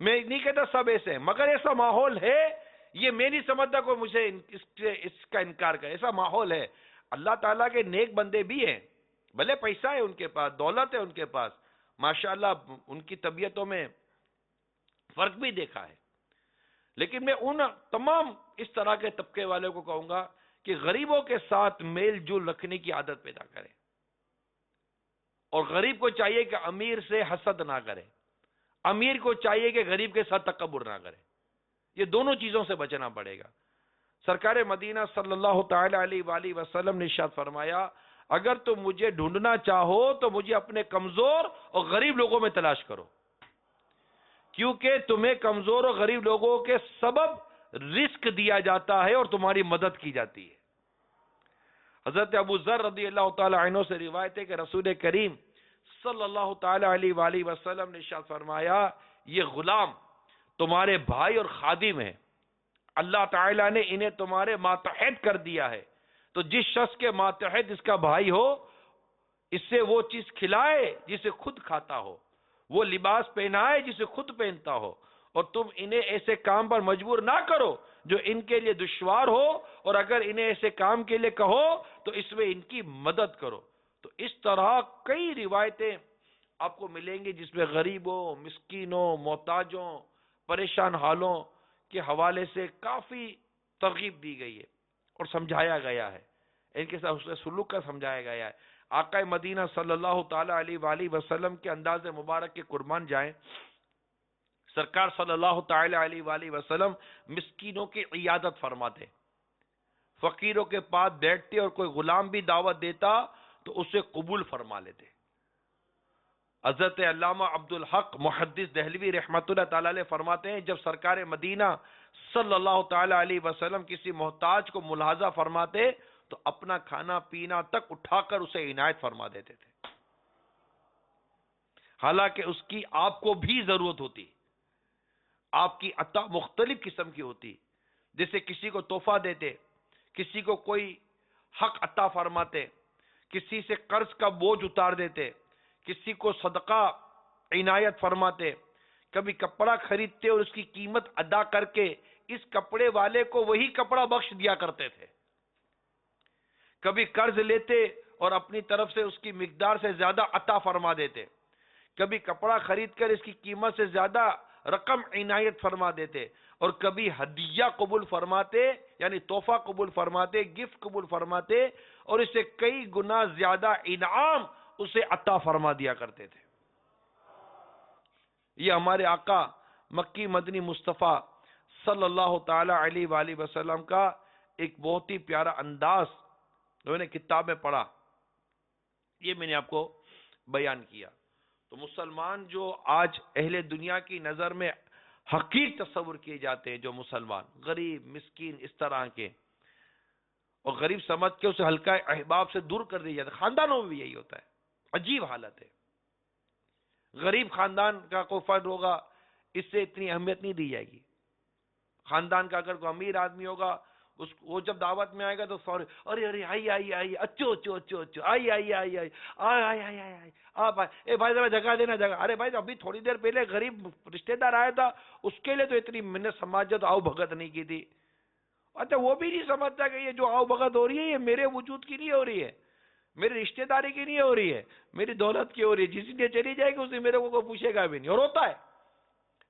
میں نہیں کہتا سب ایسے ہیں, مگر ایسا ماحول ہے, یہ میں نہیں سمجھتا کوئی مجھے اس کا انکار کرے. ایسا ماحول ہے. اللہ تعالیٰ کے نیک بندے بھی ہیں, بھلے پیسہ ہے ان کے پاس, دولت ہے ان کے پاس, ماشاءاللہ ان کی طبیعتوں میں فرق بھی دیکھا ہے, لیکن میں ان تمام اس طرح کے طبقے والے کو کہوں گا کہ غریبوں کے ساتھ میل جول رکھنے کی عادت پیدا کریں, اور غریب کو چاہیے کہ امیر سے حسد نہ کرے, امیر کو چاہیے کہ غریب کے ساتھ تکبر نہ کرے. یہ دونوں چیزوں سے بچنا پڑے گا. سرکار مدینہ صلی اللہ تعالی علیہ وآلہ وسلم نے ارشاد فرمایا, اگر تم مجھے ڈھونڈنا چاہو تو مجھے اپنے کمزور اور غریب لوگوں میں تلاش کرو, کیونکہ تمہیں کمزور اور غریب لوگوں کے سبب رزق دیا جاتا ہے اور تمہاری مدد کی جاتی ہے۔ حضرت ابو ذر رضی اللہ تعالی عنہ سے روایت ہے کہ رسول کریم صلی اللہ تعالی علیہ وآلہ وسلم نے ارشاد فرمایا، یہ غلام تمہارے بھائی اور خادم ہیں، اللہ تعالیٰ نے انہیں تمہارے ماتحت کر دیا ہے، تو جس شخص کے ماتحت اس کا بھائی ہو، اس سے وہ چیز کھلائے جسے خود کھاتا ہو، وہ لباس پہنائے جسے خود پہنتا ہو، اور تم انہیں ایسے کام پر مجبور نہ کرو جو ان کے لیے دشوار ہو، اور اگر انہیں ایسے کام کے لیے کہو تو اس میں ان کی مدد کرو۔ تو اس طرح کئی روایتیں آپ کو ملیں گی جس میں غریبوں، مسکینوں، محتاجوں، پریشان حالوں کے حوالے سے کافی ترغیب دی گئی ہے اور سمجھایا گیا ہے، ان کے ساتھ حسن سلوک کا سمجھایا گیا ہے۔ آقا مدینہ صلی اللہ تعالی علیہ وآلہ وسلم کے انداز مبارک کے قربان جائیں، سرکار صلی اللہ تعالی علیہ وآلہ وسلم مسکینوں کی عیادت فرماتے، فقیروں کے پاس بیٹھتے، اور کوئی غلام بھی دعوت دیتا تو اسے قبول فرما لیتے۔ حضرت علامہ عبدالحق محدث دہلوی رحمۃ اللہ تعالی علیہ فرماتے ہیں، جب سرکار مدینہ صلی اللہ تعالی علیہ وسلم کسی محتاج کو ملاحظہ فرماتے تو اپنا کھانا پینا تک اٹھا کر اسے عنایت فرما دیتے تھے، حالانکہ اس کی آپ کو بھی ضرورت ہوتی، آپ کی عطا مختلف قسم کی ہوتی، جیسے کسی کو تحفہ دیتے، کسی کو کوئی حق عطا فرماتے، کسی سے قرض کا بوجھ اتار دیتے، کسی کو صدقہ عنایت فرماتے، کبھی کپڑا خریدتے اور اس کی قیمت ادا کر کے اس کپڑے والے کو وہی کپڑا بخش دیا کرتے تھے، کبھی قرض لیتے اور اپنی طرف سے اس کی مقدار سے زیادہ عطا فرما دیتے، کبھی کپڑا خرید کر اس کی قیمت سے زیادہ رقم عنایت فرما دیتے، اور کبھی ہدیہ قبول فرماتے، یعنی تحفہ قبول فرماتے، گفٹ قبول فرماتے، اور اس سے کئی گنا زیادہ انعام اسے عطا فرما دیا کرتے تھے۔ یہ ہمارے آقا مکی مدنی مصطفیٰ صلی اللہ تعالی علیہ وآلہ وسلم کا ایک بہت ہی پیارا انداز میں نے کتاب میں پڑھا، یہ میں نے آپ کو بیان کیا۔ تو مسلمان جو آج اہل دنیا کی نظر میں حقیر تصور کیے جاتے ہیں، جو مسلمان غریب مسکین اس طرح کے، اور غریب سمجھ کے اسے حلقہ احباب سے دور کر دیا جاتا ہے، خاندانوں میں بھی یہی ہوتا ہے، عجیب حالت ہے۔ غریب خاندان کا کوئی فرد ہوگا، اس سے اتنی اہمیت نہیں دی جائے گی۔ خاندان کا اگر کوئی امیر آدمی ہوگا، وہ جب دعوت میں آئے گا تو فوری ارے ارے آئی آئی آئی اچو اچو اچو اچو آئی آئی آئی آئی آئی آئی آئی آئی آپ اے بھائی ذرا جگہ دینا جگہ، ارے بھائی ابھی تھوڑی دیر پہلے غریب رشتہ دار آیا تھا، اس کے لیے تو اتنی منت سماجت آؤ بھگت نہیں کی تھی۔ اچھا وہ بھی نہیں سمجھتا کہ یہ جو آؤ بھگت ہو رہی ہے یہ میرے وجود کی نہیں ہو رہی ہے، میری رشتہ داری کی نہیں ہو رہی ہے، میری دولت کی ہو رہی ہے، جس لیے چلی جائے گی اسے میرے کو کوئی پوچھے گا بھی نہیں۔ اور ہوتا ہے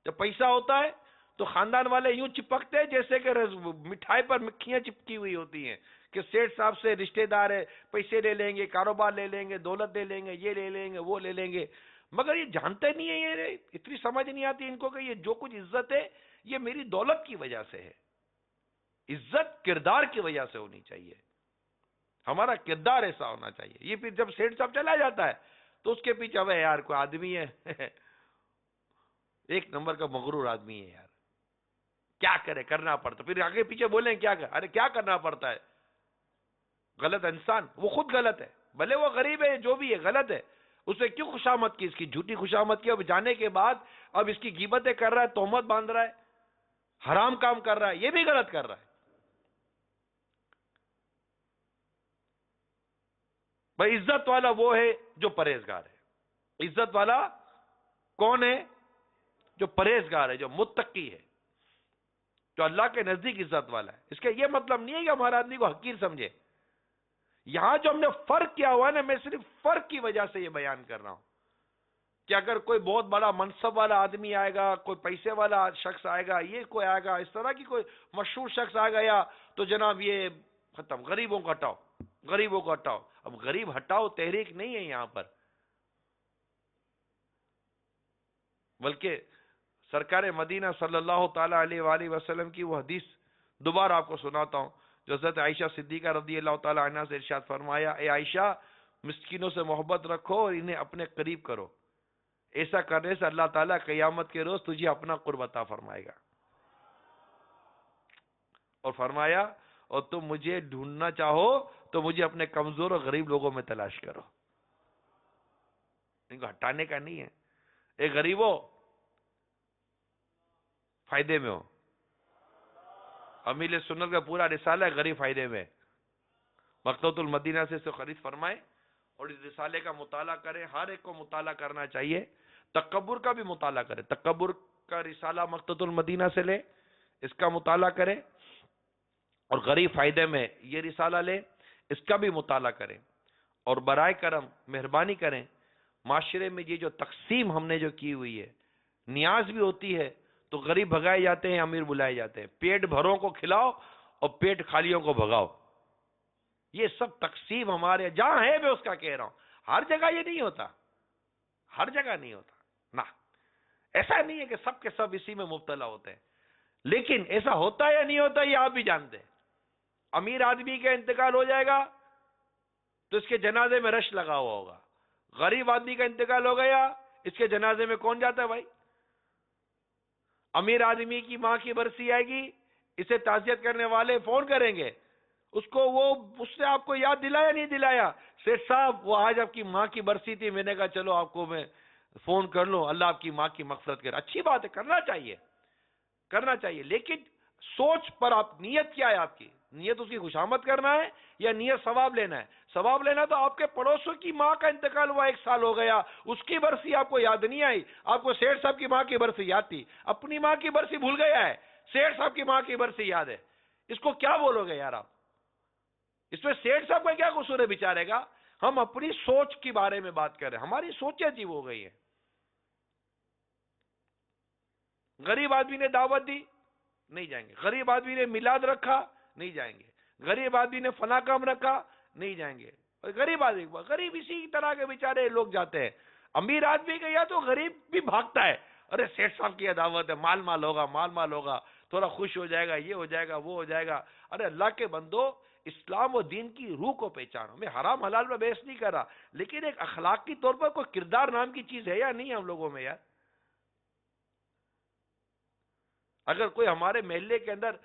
جب پیسہ ہوتا ہے تو خاندان والے یوں چپکتے ہیں جیسے کہ مٹھائی پر مکھیاں چپکی ہوئی ہوتی ہیں، کہ سیٹ صاحب سے رشتہ دار ہے، پیسے لے لیں گے، کاروبار لے لیں گے، دولت لے لیں گے، یہ لے لیں گے، وہ لے لیں گے، مگر یہ جانتے نہیں ہیں، یہ اتنی سمجھ نہیں آتی ان کو کہ یہ جو کچھ عزت ہے یہ میری دولت کی وجہ سے ہے۔ عزت کردار کی وجہ سے ہونی چاہیے، ہمارا کردار ایسا ہونا چاہیے۔ یہ پھر جب سیٹ صاحب چلا جاتا ہے تو اس کے پیچھے اب یار کوئی آدمی ہے ایک نمبر کا مغرور آدمی ہے، یار کیا کرے، کرنا پڑتا، پھر آگے پیچھے بولیں کیا کر، ارے کیا کرنا پڑتا ہے، غلط انسان، وہ خود غلط ہے، بھلے وہ غریب ہے جو بھی ہے غلط ہے، اسے کیوں خوشامد کی، اس کی جھوٹی خوشامد کی، اب جانے کے بعد اب اس کی غیبتیں کر رہا ہے، تہمت باندھ رہا ہے، حرام کام کر رہا ہے، یہ بھی غلط کر رہا ہے۔ بھائی عزت والا وہ ہے جو پرہیزگار ہے۔ عزت والا کون ہے؟ جو پرہیزگار ہے، جو متقی ہے، جو اللہ کے نزدیک عزت والا ہے۔ اس کا یہ مطلب نہیں ہے کہ ہمارا آدمی کو حقیر سمجھے۔ یہاں جو ہم نے فرق کیا ہوا ہے نا، میں صرف فرق کی وجہ سے یہ بیان کر رہا ہوں کہ اگر کوئی بہت بڑا منصب والا آدمی آئے گا، کوئی پیسے والا شخص آئے گا، یہ کوئی آئے گا، اس طرح کی کوئی مشہور شخص آئے گا، یا تو جناب یہ ختم، غریبوں کو ہٹاؤ، غریبوں کو ہٹاؤ۔ اب غریب ہٹاؤ تحریک نہیں ہے یہاں پر، بلکہ سرکار مدینہ صلی اللہ تعالی علیہ وآلہ وسلم کی وہ حدیث دوبارہ آپ کو سناتا ہوں، جو حضرت عائشہ صدیقہ رضی اللہ تعالی عنہ سے ارشاد فرمایا، اے عائشہ، مسکینوں سے محبت رکھو اور انہیں اپنے قریب کرو، ایسا کرنے سے اللہ تعالیٰ قیامت کے روز تجھے اپنا قرب عطا فرمائے گا. اور فرمایا اور تم مجھے ڈھونڈنا چاہو تو مجھے اپنے کمزور اور غریب لوگوں میں تلاش کرو. ان کو ہٹانے کا نہیں ہے. ایک غریب ہو فائدے میں ہو. امیل سنت کا پورا رسالہ ہے غریب فائدے میں. مکتبۃ المدینہ سے اسے خرید فرمائے اور اس رسالے کا مطالعہ کریں. ہر ایک کو مطالعہ کرنا چاہیے. تکبر کا بھی مطالعہ کرے. تکبر کا رسالہ مکتبۃ المدینہ سے لے, اس کا مطالعہ کرے. اور غریب فائدے میں یہ رسالہ لے, اس کا بھی مطالعہ کریں. اور برائے کرم مہربانی کریں, معاشرے میں یہ جو تقسیم ہم نے جو کی ہوئی ہے, نیاز بھی ہوتی ہے تو غریب بھگائے جاتے ہیں, امیر بلائے جاتے ہیں. پیٹ بھروں کو کھلاؤ اور پیٹ خالیوں کو بھگاؤ. یہ سب تقسیم ہمارے جہاں ہے, میں اس کا کہہ رہا ہوں. ہر جگہ یہ نہیں ہوتا, ہر جگہ نہیں ہوتا نا. ایسا نہیں ہے کہ سب کے سب اسی میں مبتلا ہوتے ہیں, لیکن ایسا ہوتا ہے یا نہیں ہوتا یہ آپ بھی جانتے ہیں. امیر آدمی کا انتقال ہو جائے گا تو اس کے جنازے میں رش لگا ہوا ہوگا. غریب آدمی کا انتقال ہو گیا, اس کے جنازے میں کون جاتا ہے بھائی؟ امیر آدمی کی ماں کی برسی آئے گی, اسے تعزیت کرنے والے فون کریں گے اس کو. اس نے آپ کو یاد دلایا نہیں دلایا؟ سیٹھ صاحب وہ آج آپ کی ماں کی برسی تھی, میں نے کہا چلو آپ کو میں فون کر لوں, اللہ آپ کی ماں کی مغفرت کرے. اچھی بات ہے, کرنا چاہیے, کرنا چاہیے. لیکن سوچ پر آپ, نیت کیا ہے آپ کی؟ نیت اس کی خوشامد کرنا ہے یا نیت ثواب لینا ہے؟ ثواب لینا تو آپ کے پڑوسوں کی ماں کا انتقال ہوا 1 سال ہو گیا, اس کی برسی آپ کو یاد نہیں آئی. آپ کو سیٹھ صاحب کی ماں کی برسی یاد تھی, اپنی ماں کی برسی بھول گیا ہے. سیٹھ صاحب کی ماں کی برسی یاد ہے, اس کو کیا بولو گے یار آپ؟ اس میں سیٹھ صاحب کا کیا قصور ہے بیچارے گا؟ ہم اپنی سوچ کے بارے میں بات کر رہے ہیں. ہماری سوچیں عجیب ہو گئی ہیں. غریب آدمی نے دعوت دی, نہیں جائیں گے. غریب آدمی نے میلاد رکھا, نہیں جائیں گے. غریب آدمی نے فلاں کام رکھا, نہیں جائیں گے. غریب آدمی, غریب اسی طرح کے بیچارے لوگ جاتے ہیں. امیر آدمی کا یا تو غریب بھی بھاگتا ہے, ارے سیٹھ صاحب کی دعوت ہے, مال مال ہوگا, مال مال ہوگا, تھوڑا خوش ہو جائے گا, یہ ہو جائے گا, وہ ہو جائے گا. ارے اللہ کے بندو, اسلام و دین کی روح کو پہچانو. میں حرام حلال میں بحث نہیں کر رہا, لیکن ایک اخلاقی طور پر کوئی کردار نام کی چیز ہے یا نہیں ہم لوگوں میں یار؟ اگر کوئی ہمارے محلے کے اندر,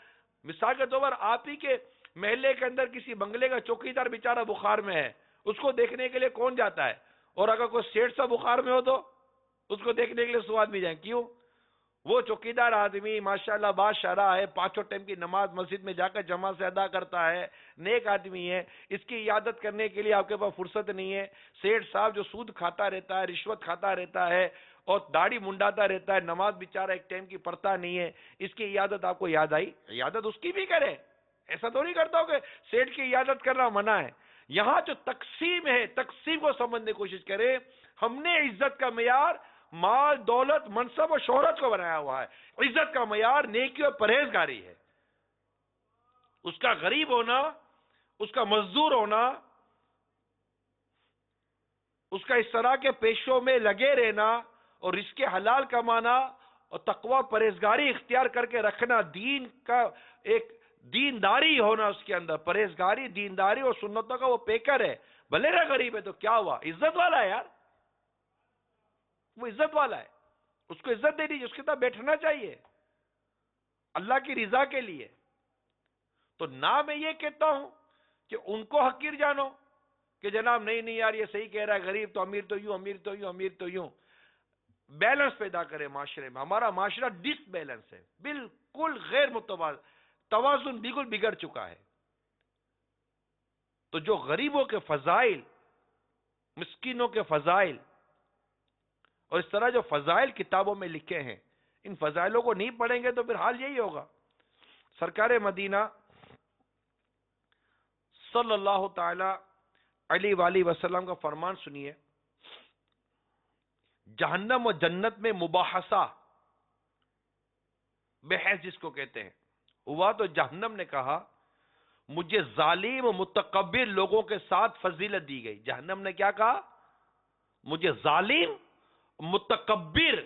مثال کے طور پر آپ ہی کے محلے کے اندر کسی بنگلے کا چوکیدار بیچارہ بخار میں ہے, اس کو دیکھنے کے لیے کون جاتا ہے؟ اور اگر کوئی سیٹھ سا بخار میں ہو تو اس کو دیکھنے کے لیے 100 آدمی جائیں. کیوں؟ وہ چوکیدار آدمی ماشاءاللہ باشرع ہے, 5 ٹائم کی نماز مسجد میں جا کر جماعت سے ادا کرتا ہے, نیک آدمی ہے, اس کی عیادت کرنے کے لیے آپ کے پاس فرصت نہیں ہے. سیٹھ صاحب جو سود کھاتا رہتا ہے, رشوت کھاتا رہتا ہے اور داڑھی منڈاتا رہتا ہے, نماز بیچارہ 1 ٹائم کی پڑھتا نہیں ہے, اس کی عیادت آپ کو یاد آئی؟ عیادت اس کی بھی کرے. ایسا تو نہیں کرتا ہو کہ سیٹھ کی عیادت کرنا منع ہے. یہاں جو تقسیم ہے, تقسیم کو سمجھنے کی کوشش کریں. ہم نے عزت کا معیار مال دولت منصب اور شہرت کو بنایا ہوا ہے. عزت کا معیار نیکی اور پرہیزگاری ہے. اس کا غریب ہونا, اس کا مزدور ہونا, اس کا اس طرح کے پیشوں میں لگے رہنا اور رزق حلال کمانا اور تقوی پرہیزگاری اختیار کر کے رکھنا, دین کا ایک دینداری ہونا اس کے اندر, پرہیزگاری دینداری اور سنتوں کا وہ پیکر ہے. بھلے نہ غریب ہے تو کیا ہوا, عزت والا ہے یار, وہ عزت والا ہے, اس کو عزت دینی, اس کے ساتھ بیٹھنا چاہیے اللہ کی رضا کے لیے. تو نہ میں یہ کہتا ہوں کہ ان کو حقیر جانو کہ جناب نہیں نہیں یار یہ صحیح کہہ رہا ہے, غریب تو امیر تو یوں, امیر تو یوں, امیر تو یوں. بیلنس پیدا کرے معاشرے میں. ہمارا معاشرہ ڈس بیلنس ہے, بالکل غیر متوازن, توازن بالکل بگڑ چکا ہے. تو جو غریبوں کے فضائل, مسکینوں کے فضائل اور اس طرح جو فضائل کتابوں میں لکھے ہیں, ان فضائلوں کو نہیں پڑھیں گے تو پھر حال یہی ہوگا. سرکار مدینہ صلی اللہ تعالی علیہ وآلہ وسلم کا فرمان سنیے. جہنم و جنت میں مباحثہ, بحث جس کو کہتے ہیں, ہوا تو جہنم نے کہا مجھے ظالم و متکبر لوگوں کے ساتھ فضیلت دی گئی. جہنم نے کیا کہا؟ مجھے ظالم متکبر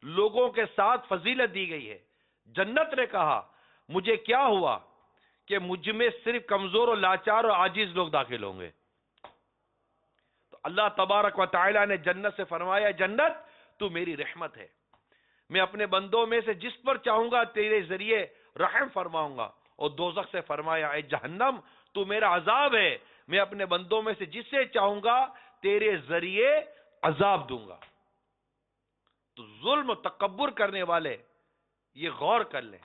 لوگوں کے ساتھ فضیلت دی گئی ہے. جنت نے کہا مجھے کیا ہوا کہ مجھ میں صرف کمزور و لاچار اور عاجز لوگ داخل ہوں گے. تو اللہ تبارک و تعالی نے جنت سے فرمایا, جنت تو میری رحمت ہے، میں اپنے بندوں میں سے جس پر چاہوں گا تیرے ذریعے رحم فرماؤں گا. اور دوزخ سے فرمایا اے جہنم تو میرا عذاب ہے، میں اپنے بندوں میں سے جسے چاہوں گا تیرے ذریعے عذاب دوں گا. تو ظلم و تکبر کرنے والے یہ غور کر لیں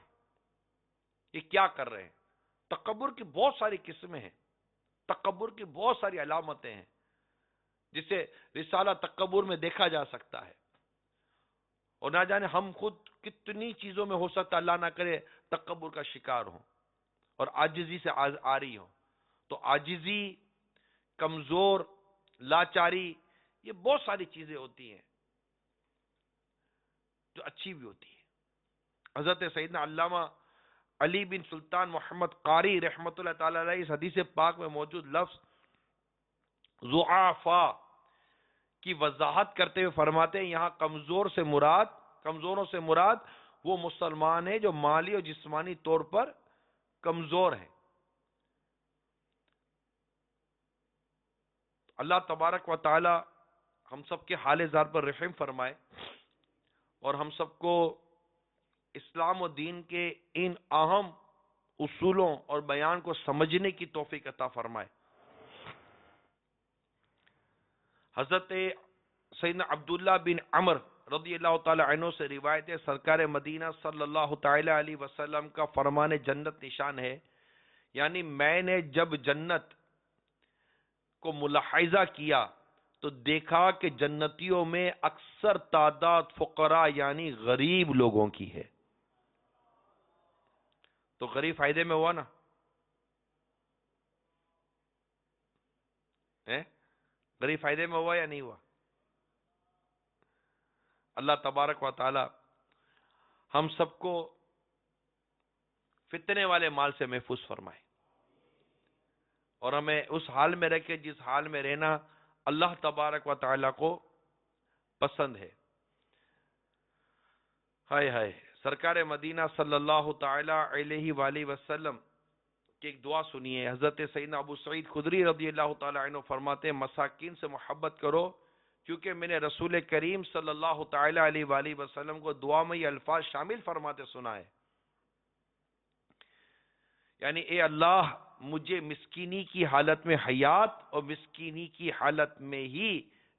یہ کیا کر رہے ہیں. تکبر کی بہت ساری قسمیں ہیں، تکبر کی بہت ساری علامتیں ہیں جسے رسالہ تکبر میں دیکھا جا سکتا ہے. اور نہ جانے ہم خود کتنی چیزوں میں ہو سکتا اللہ نہ کرے تکبر کا شکار ہوں اور عاجزی سے آ رہی ہوں. تو عاجزی، کمزور، لاچاری، یہ بہت ساری چیزیں ہوتی ہیں جو اچھی بھی ہوتی ہیں. حضرت سیدنا علامہ علی بن سلطان محمد قاری رحمت اللہ تعالی علیہ اس حدیث پاک میں موجود لفظ ضعفاء کی وضاحت کرتے ہوئے فرماتے ہیں یہاں کمزوروں سے مراد وہ مسلمان ہیں جو مالی اور جسمانی طور پر کمزور ہیں. اللہ تبارک و تعالی ہم سب کے حال زار پر رحم فرمائے اور ہم سب کو اسلام و دین کے ان اہم اصولوں اور بیان کو سمجھنے کی توفیق عطا فرمائے. حضرت سیدنا عبداللہ بن عمر رضی اللہ تعالی عنہ سے روایت ہے سرکار مدینہ صلی اللہ تعالی علیہ وسلم کا فرمان جنت نشان ہے، یعنی میں نے جب جنت کو ملاحظہ کیا تو دیکھا کہ جنتیوں میں اکثر تعداد فقراء یعنی غریب لوگوں کی ہے. تو غریب فائدے میں ہوا نا؟ غریب فائدے میں ہوا یا نہیں ہوا؟ اللہ تبارک و تعالی ہم سب کو فتنے والے مال سے محفوظ فرمائے اور ہمیں اس حال میں رکھے جس حال میں رہنا اللہ تبارک و تعالی کو پسند ہے. ہائے ہائے، سرکار مدینہ صلی اللہ تعالی علیہ وآلہ وسلم کی ایک دعا سنیے. حضرت سیدنا ابو سعید خدری رضی اللہ تعالی عنہ فرماتے ہیں مساکین سے محبت کرو کیونکہ میں نے رسول کریم صلی اللہ تعالی علیہ وآلہ وسلم کو دعا میں یہ الفاظ شامل فرماتے سنا ہے، یعنی اے اللہ مجھے مسکینی کی حالت میں حیات اور مسکینی کی حالت میں ہی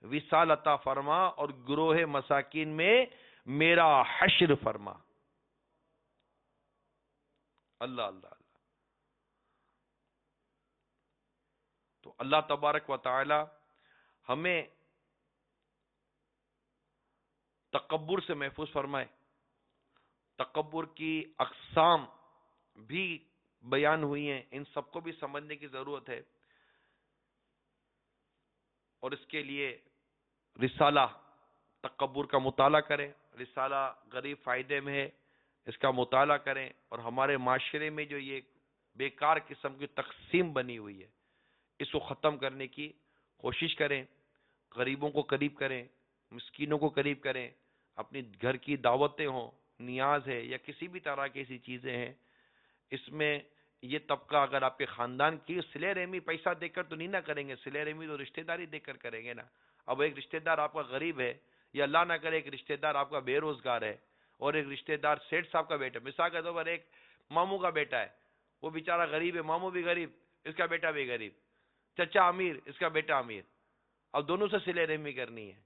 وصال عطا فرما اور گروہ مساکین میں میرا حشر فرما. اللہ اللہ اللہ. تو اللہ تبارک و تعالی ہمیں تکبر سے محفوظ فرمائے. تکبر کی اقسام بھی بیان ہوئی ہیں، ان سب کو بھی سمجھنے کی ضرورت ہے اور اس کے لیے رسالہ تکبر کا مطالعہ کریں. رسالہ غریب فائدے میں ہے، اس کا مطالعہ کریں اور ہمارے معاشرے میں جو یہ بیکار قسم کی تقسیم بنی ہوئی ہے اس کو ختم کرنے کی کوشش کریں. غریبوں کو قریب کریں، مسکینوں کو قریب کریں. اپنی گھر کی دعوتیں ہوں، نیاز ہے یا کسی بھی طرح کی ایسی چیزیں ہیں، اس میں یہ طبقہ اگر آپ کے خاندان کی صلہ رحمی پیسہ دے کر تو نہیں نہ کریں گے، صلہ رحمی تو رشتہ داری دے کر کریں گے نا. اب ایک رشتہ دار آپ کا غریب ہے یا اللہ نہ کرے ایک رشتہ دار آپ کا بے روزگار ہے اور ایک رشتہ دار سیٹھ صاحب کا بیٹا، مثال کے طور پر ایک ماموں کا بیٹا ہے، وہ بیچارہ غریب ہے، ماموں بھی غریب، اس کا بیٹا بھی غریب، چچا امیر، اس کا بیٹا امیر. اب دونوں سے صلہ رحمی کرنی ہے.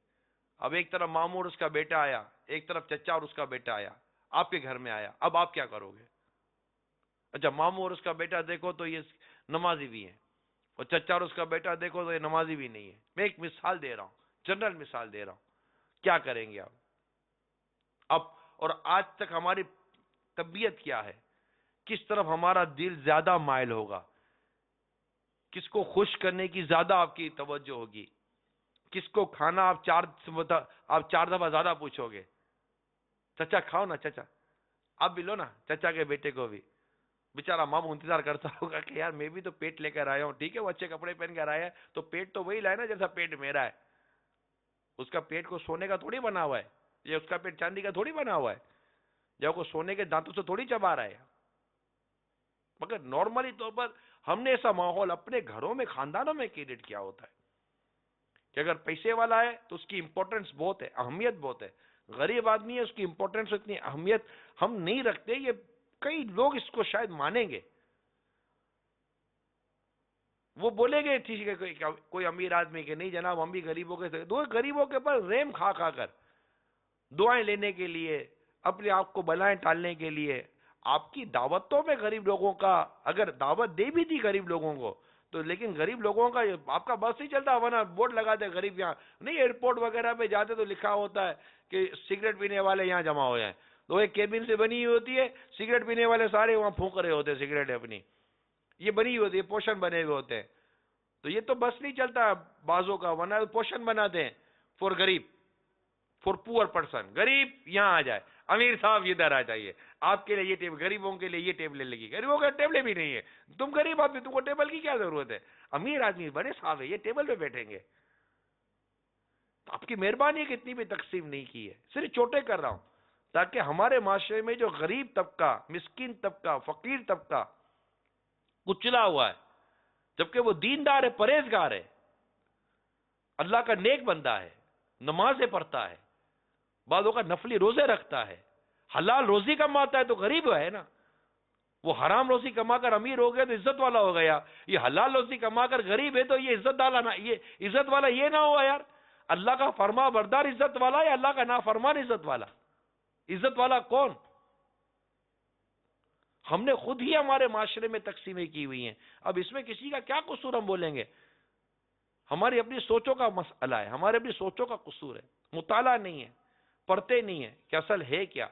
اب ایک طرف ماموں اور اس کا بیٹا آیا، ایک طرف چچا اور اس کا بیٹا آیا، آپ کے گھر میں آیا. اب آپ کیا کرو گے؟ اچھا ماموں اور اس کا بیٹا دیکھو تو یہ نمازی بھی ہیں اور چچا اور اس کا بیٹا دیکھو تو یہ نمازی بھی نہیں ہے. میں ایک مثال دے رہا ہوں، جنرل مثال دے رہا ہوں. کیا کریں گے آپ؟ اب اور آج تک ہماری طبیعت کیا ہے؟ کس طرف ہمارا دل زیادہ مائل ہوگا؟ کس کو خوش کرنے کی زیادہ آپ کی توجہ ہوگی؟ کس کو کھانا آپ چار دفعہ زیادہ پوچھو گے؟ چچا کھاؤ نا، چچا آپ بھی لو نا، چچا کے بیٹے کو بھی. بیچارہ ماموں انتظار کرتا ہوگا کہ یار میں بھی تو پیٹ لے کر آیا ہوں، ٹھیک ہے وہ اچھے کپڑے پہن کر آیا ہے تو پیٹ تو وہی لائے نا جیسا پیٹ میرا ہے. اس کا پیٹ کو سونے کا تھوڑی بنا ہوا ہے، یہ اس کا پیٹ چاندی کا تھوڑی بنا ہوا ہے، یا کو سونے کے دانتوں سے تھوڑی چبا رہا ہے. مگر نارملی طور پر ہم نے ایسا ماحول اپنے گھروں میں، خاندانوں میں کریٹ کیا ہوتا ہے کہ اگر پیسے والا ہے تو اس کی امپورٹنس بہت ہے، اہمیت بہت ہے، غریب آدمی ہے اس کی امپورٹنس اتنی اہمیت ہم نہیں رکھتے. یہ کئی لوگ اس کو شاید مانیں گے، وہ بولیں گے ٹھیک ہے کوئی امیر آدمی کہ نہیں جناب ہم بھی غریبوں کے دو غریبوں کے پاس رحم کھا کھا کر دعائیں لینے کے لیے، اپنے آپ کو بلائیں ٹالنے کے لیے. آپ کی دعوتوں میں غریب لوگوں کا اگر دعوت دے بھی تھی غریب لوگوں کو تو لیکن غریب لوگوں کا آپ کا بس نہیں چلتا، ورنہ بورڈ لگاتے غریب یہاں نہیں. ایئرپورٹ وغیرہ پہ جاتے تو لکھا ہوتا ہے کہ سگریٹ پینے والے یہاں جمع ہو جائیں، تو ایک کیبن سے بنی ہوئی ہوتی ہے، سگریٹ پینے والے سارے وہاں پھونک رہے ہوتے ہیں سگریٹ اپنی، یہ بنی ہوئی ہوتی ہے، پوشن بنے ہوئے ہوتے ہیں. تو یہ تو بس نہیں چلتا بازوں کا، ورنہ پوشن بناتے ہیں فور غریب، فور پور پرسن. غریب یہاں آ جائے، امیر صاحب ادھر آ جائیے، آپ کے لیے یہ ٹیبل، غریبوں کے لیے یہ ٹیبلیں لگی. غریبوں کے ٹیبلیں بھی نہیں ہے، تم غریب آدمی تم کو ٹیبل کی کیا ضرورت ہے؟ امیر آدمی بڑے صاحب ہے یہ ٹیبل پہ بیٹھیں گے. تو آپ کی مہربانی کہ اتنی بھی تقسیم نہیں کی ہے، صرف چھوٹے کر رہا ہوں تاکہ ہمارے معاشرے میں جو غریب طبقہ، مسکین طبقہ، فقیر طبقہ کچلا ہوا ہے، جبکہ وہ دیندار ہے، پرہیزگار ہے، اللہ کا نیک بندہ ہے، نمازیں پڑھتا ہے، بعضوں کا نفلی روزے رکھتا ہے، حلال روزی کماتا ہے تو غریب ہے نا. وہ حرام روزی کما کر امیر ہو گیا تو عزت والا ہو گیا، یہ حلال روزی کما کر غریب ہے تو یہ عزت والا یہ نہ ہوا یار. اللہ کا فرما بردار عزت والا یا اللہ کا نافرمان عزت والا؟ عزت والا کون؟ ہم نے خود ہی ہمارے معاشرے میں تقسیمیں کی ہوئی ہیں. اب اس میں کسی کا کیا قصور ہم بولیں گے؟ ہماری اپنی سوچوں کا مسئلہ ہے، ہمارے اپنی سوچوں کا قصور ہے، مطالعہ نہیں ہے، پڑھتے نہیں ہیں کہ اصل ہے کیا.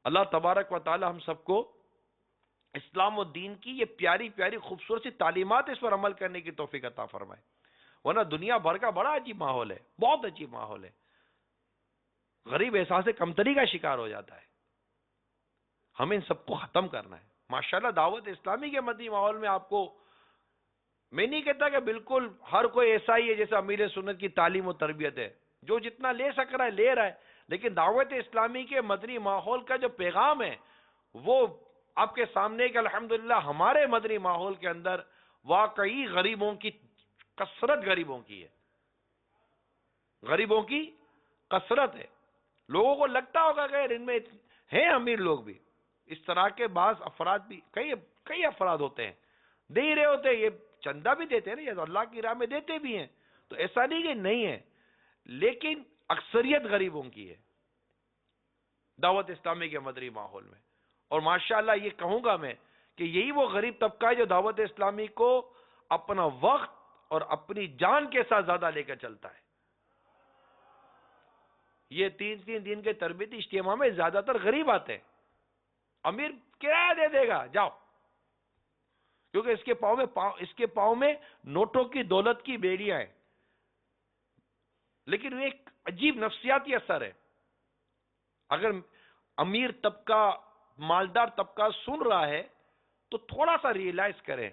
اللہ تبارک و تعالی ہم سب کو اسلام و دین کی یہ پیاری پیاری خوبصورت سی تعلیمات اس پر عمل کرنے کی توفیق عطا فرمائے. ورنہ دنیا بھر کا بڑا عجیب ماحول ہے، بہت عجیب ماحول ہے. غریب احساس کمتری کا شکار ہو جاتا ہے. ہمیں ان سب کو ختم کرنا ہے. ماشاءاللہ دعوت اسلامی کے مدنی ماحول میں آپ کو، میں نہیں کہتا کہ بالکل ہر کوئی ایسا ہی ہے جیسا امیر سنت کی تعلیم و تربیت ہے، جو جتنا لے سک رہا ہے لے رہا ہے، لیکن دعوت اسلامی کے مدنی ماحول کا جو پیغام ہے وہ آپ کے سامنے کہ الحمدللہ ہمارے مدنی ماحول کے اندر واقعی غریبوں کی کثرت، غریبوں کی ہے، غریبوں کی کثرت ہے. لوگوں کو لگتا ہوگا کہ ان میں ہیں امیر لوگ بھی، اس طرح کے بعض افراد بھی کئی افراد ہوتے ہیں دے ہی رہے ہوتے ہیں، یہ چندہ بھی دیتے ہیں نا، یہ اللہ کی راہ میں دیتے بھی ہیں، تو ایسا نہیں کہ نہیں ہے، لیکن اکثریت غریبوں کی ہے دعوت اسلامی کے مدنی ماحول میں. اور ماشاءاللہ یہ کہوں گا میں کہ یہی وہ غریب طبقہ ہے جو دعوت اسلامی کو اپنا وقت اور اپنی جان کے ساتھ زیادہ لے کر چلتا ہے. یہ 3 دن کے تربیتی اجتماع میں زیادہ تر غریب آتے ہیں. امیر کرایہ دے دے گا جاؤ، کیونکہ اس کے پاؤں میں نوٹوں کی دولت کی بیڑیاں ہیں. لیکن وہ ایک عجیب نفسیاتی اثر ہے. اگر امیر طبقہ، مالدار طبقہ سن رہا ہے تو تھوڑا سا ریئلائز کریں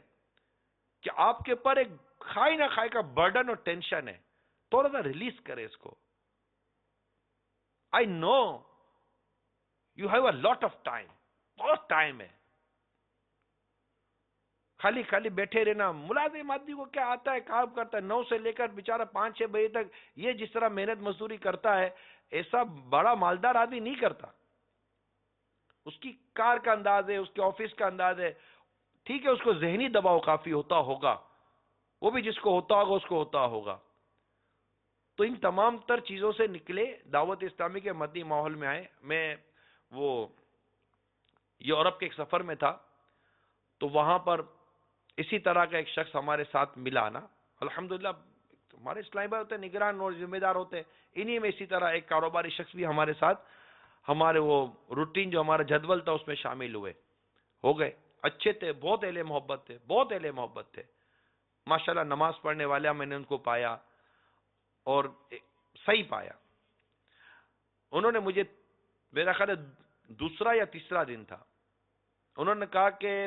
کہ آپ کے پر ایک کھائی نہ کھائی کا برڈن اور ٹینشن ہے، تھوڑا سا ریلیز کریں اس کو. I know you have a lot of time. بہت ٹائم ہے. خالی بیٹھے رہنا، ملازم آدمی کو کیا آتا ہے، کام کرتا ہے 9 سے لے کر بیچارہ 5-6 بجے تک، یہ جس طرح محنت مزدوری کرتا ہے ایسا بڑا مالدار آدمی نہیں کرتا. اس کی کار کا انداز ہے، اس کے آفس کا انداز ہے. ٹھیک ہے اس کو ذہنی دباؤ کافی ہوتا ہوگا، وہ بھی جس کو ہوتا ہوگا اس کو ہوتا ہوگا. تو ان تمام تر چیزوں سے نکلے، دعوت اسلامی کے مدنی ماحول میں آئے. میں وہ یورپ کے ایک سفر میں تھا تو وہاں پر اسی طرح کا ایک شخص ہمارے ساتھ ملا نا. الحمدللہ ہمارے اسلامی بھائی ہوتے ہیں نگران اور ذمہ دار ہوتے ہیں، انہی میں اسی طرح ایک کاروباری شخص بھی ہمارے ساتھ، ہمارے وہ روٹین جو ہمارا جدول تھا اس میں شامل ہوئے، ہو گئے. اچھے تھے، بہت اہل محبت تھے، بہت اہل محبت تھے ماشاءاللہ. نماز پڑھنے والے میں نے ان کو پایا اور صحیح پایا. انہوں نے مجھے، میرا خیال ہے دوسرا یا تیسرا دن تھا، انہوں نے کہا کہ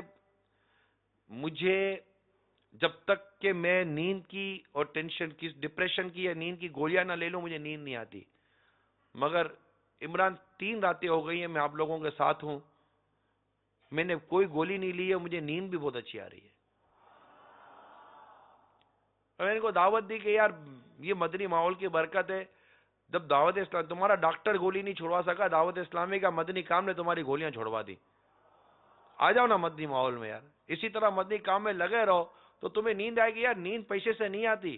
مجھے جب تک کہ میں نیند کی اور ٹینشن کی، ڈپریشن کی یا نیند کی گولیاں نہ لے لوں مجھے نیند نہیں آتی. مگر عمران 3 راتیں ہو گئی ہیں میں آپ لوگوں کے ساتھ ہوں، میں نے کوئی گولی نہیں لی ہے، مجھے نیند بھی بہت اچھی آ رہی ہے. میں نے ان کو دعوت دی کہ یار یہ مدنی ماحول کی برکت ہے. جب دعوت اسلام تمہارا ڈاکٹر گولی نہیں چھڑوا سکا، دعوت اسلامی کا مدنی کام نے تمہاری گولیاں چھڑوا دی. آ جاؤ نا مدنی ماحول میں یار، اسی طرح مدنی کام میں لگے رہو تو تمہیں نیند آئے گی. یار نیند پیسے سے نہیں آتی،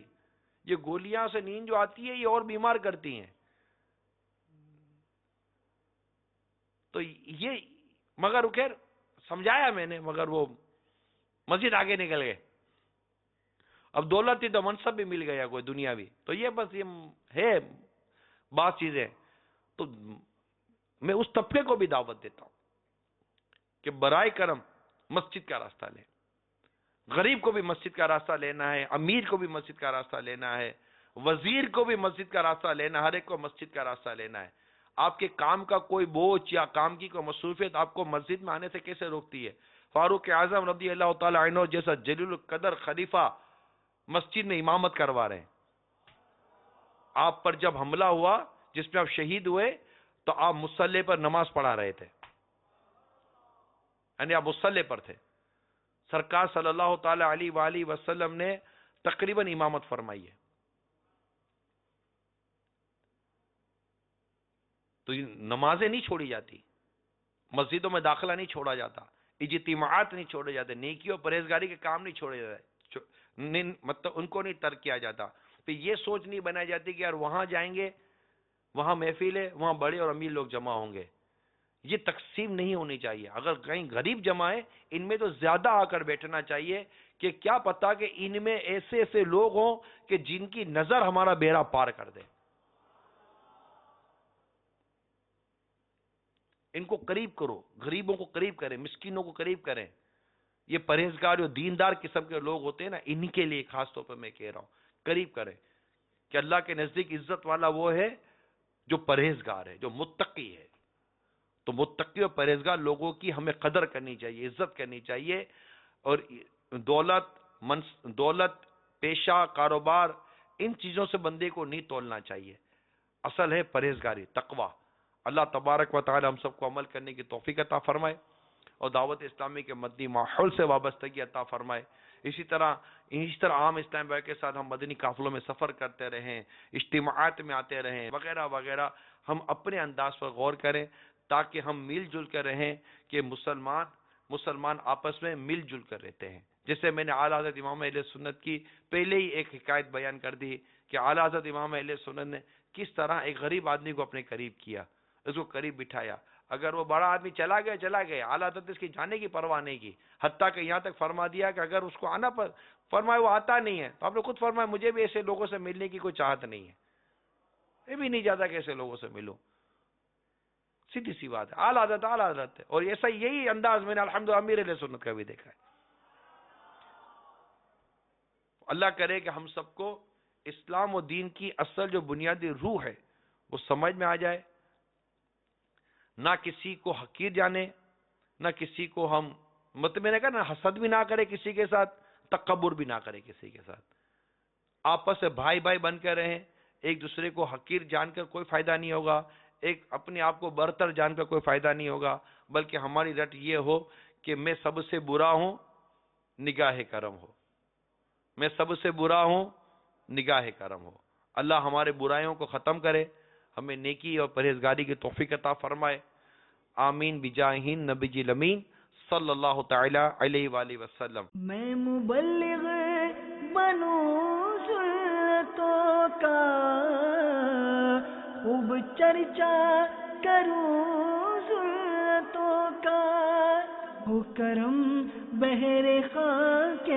یہ گولیاں سے نیند جو آتی ہے یہ اور بیمار کرتی ہیں. تو یہ مگر خیر سمجھایا میں نے، مگر وہ مسجد آگے نکل گئے. اب دولت تھی تو منصب بھی مل گیا کوئی دنیاوی. تو یہ بس یہ ہے بعض چیزیں. تو میں اس طبقے کو بھی دعوت دیتا ہوں کہ برائے کرم مسجد کا راستہ لیں. غریب کو بھی مسجد کا راستہ لینا ہے، امیر کو بھی مسجد کا راستہ لینا ہے، وزیر کو بھی مسجد کا راستہ لینا ہے، ہر ایک کو مسجد کا راستہ لینا ہے. آپ کے کام کا کوئی بوجھ یا کام کی کوئی مصروفیت آپ کو مسجد میں آنے سے کیسے روکتی ہے؟ فاروق اعظم رضی اللہ تعالی عنہ جیسا جلیل القدر خلیفہ مسجد میں امامت کروا رہے ہیں. آپ پر جب حملہ ہوا جس میں آپ شہید ہوئے تو آپ مصلی پر نماز پڑھا رہے تھے، یعنی آپ مصلی پر تھے. سرکار صلی اللہ تعالی علیہ وآلہ وسلم نے تقریباً امامت فرمائی ہے. تو یہ نمازیں نہیں چھوڑی جاتی، مسجدوں میں داخلہ نہیں چھوڑا جاتا، اجتماعات نہیں چھوڑے جاتے، نیکی اور پرہیزگاری کے کام نہیں چھوڑے جاتے، مطلب ان کو نہیں ترک کیا جاتا. پھر یہ سوچ نہیں بنائی جاتی کہ یار وہاں جائیں گے، وہاں محفل ہے، وہاں بڑے اور امیر لوگ جمع ہوں گے. یہ تقسیم نہیں ہونی چاہیے. اگر کہیں غریب جمع ہے ان میں تو زیادہ آ کر بیٹھنا چاہیے کہ کیا پتا کہ ان میں ایسے ایسے لوگ ہوں کہ جن کی نظر ہمارا بیڑا پار کر دے. ان کو قریب کرو، غریبوں کو قریب کریں، مسکینوں کو قریب کریں. یہ پرہیزگار اور دیندار قسم کے لوگ ہوتے ہیں نا، ان کے لیے خاص طور پر میں کہہ رہا ہوں قریب کریں. کہ اللہ کے نزدیک عزت والا وہ ہے جو پرہیزگار ہے، جو متقی ہے. تو متقی اور پرہیزگار لوگوں کی ہمیں قدر کرنی چاہیے، عزت کرنی چاہیے. اور دولت، پیشہ، کاروبار، ان چیزوں سے بندے کو نہیں تولنا چاہیے. اصل ہے پرہیزگاری، تقوی. اللہ تبارک و تعالی ہم سب کو عمل کرنے کی توفیق عطا فرمائے اور دعوت اسلامی کے مدنی ماحول سے وابستگی عطا فرمائے. اسی طرح عام اسلام بھائی کے ساتھ ہم مدنی قافلوں میں سفر کرتے رہیں، اجتماعات میں آتے رہیں وغیرہ وغیرہ. ہم اپنے انداز پر غور کریں تاکہ ہم مل جل کر رہیں کہ مسلمان آپس میں مل جل کر رہتے ہیں. جیسے میں نے اعلیٰ حضرت امام اہل سنت کی پہلے ہی ایک حکایت بیان کر دی کہ اعلیٰ حضرت امام اہل سنت نے کس طرح ایک غریب آدمی کو اپنے قریب کیا، اس کو قریب بٹھایا. اگر وہ بڑا آدمی چلا گیا، اعلیٰ حضرت اس کی جانے کی پرواہ نہیں کی، حتیٰ کہ یہاں تک فرما دیا کہ اگر اس کو آنا فرمائے وہ آتا نہیں ہے تو آپ نے خود فرمایا مجھے بھی ایسے لوگوں سے ملنے کی کوئی چاہت نہیں ہے، میں بھی نہیں چاہتا کہ ایسے لوگوں سے ملوں. سیدھی سی بات ہے، اعلیٰ حضرت ہے. اور ایسا یہی انداز میں نے الحمدللہ امیر اہل سنت کا بھی دیکھا ہے. اللہ کرے کہ ہم سب کو اسلام و دین کی اصل جو بنیادی روح ہے وہ سمجھ میں آ جائے. نہ کسی کو حقیر جانے، نہ کسی کو ہم مطلب میں نے کہا نا حسد بھی نہ کرے کسی کے ساتھ، تکبر بھی نہ کرے کسی کے ساتھ. آپس سے بھائی بھائی بن کر رہیں. ایک دوسرے کو حقیر جان کر کوئی فائدہ نہیں ہوگا، ایک اپنے آپ کو برتر جان کر کوئی فائدہ نہیں ہوگا، بلکہ ہماری رٹ یہ ہو کہ میں سب سے برا ہوں نگاہ کرم ہو، میں سب سے برا ہوں نگاہ کرم ہو. اللہ ہمارے برائیوں کو ختم کرے، ہمیں نیکی اور پرہیزگاری کی توفیق عطا فرمائے. آمین بجاہ نبی جی الامین صلی اللہ تعالی علیہ وآلہ وسلم. میں مبلغ بنوں سنتوں کا، خوب چرچا کروں سنتوں کا، ہو کرم بہر خاک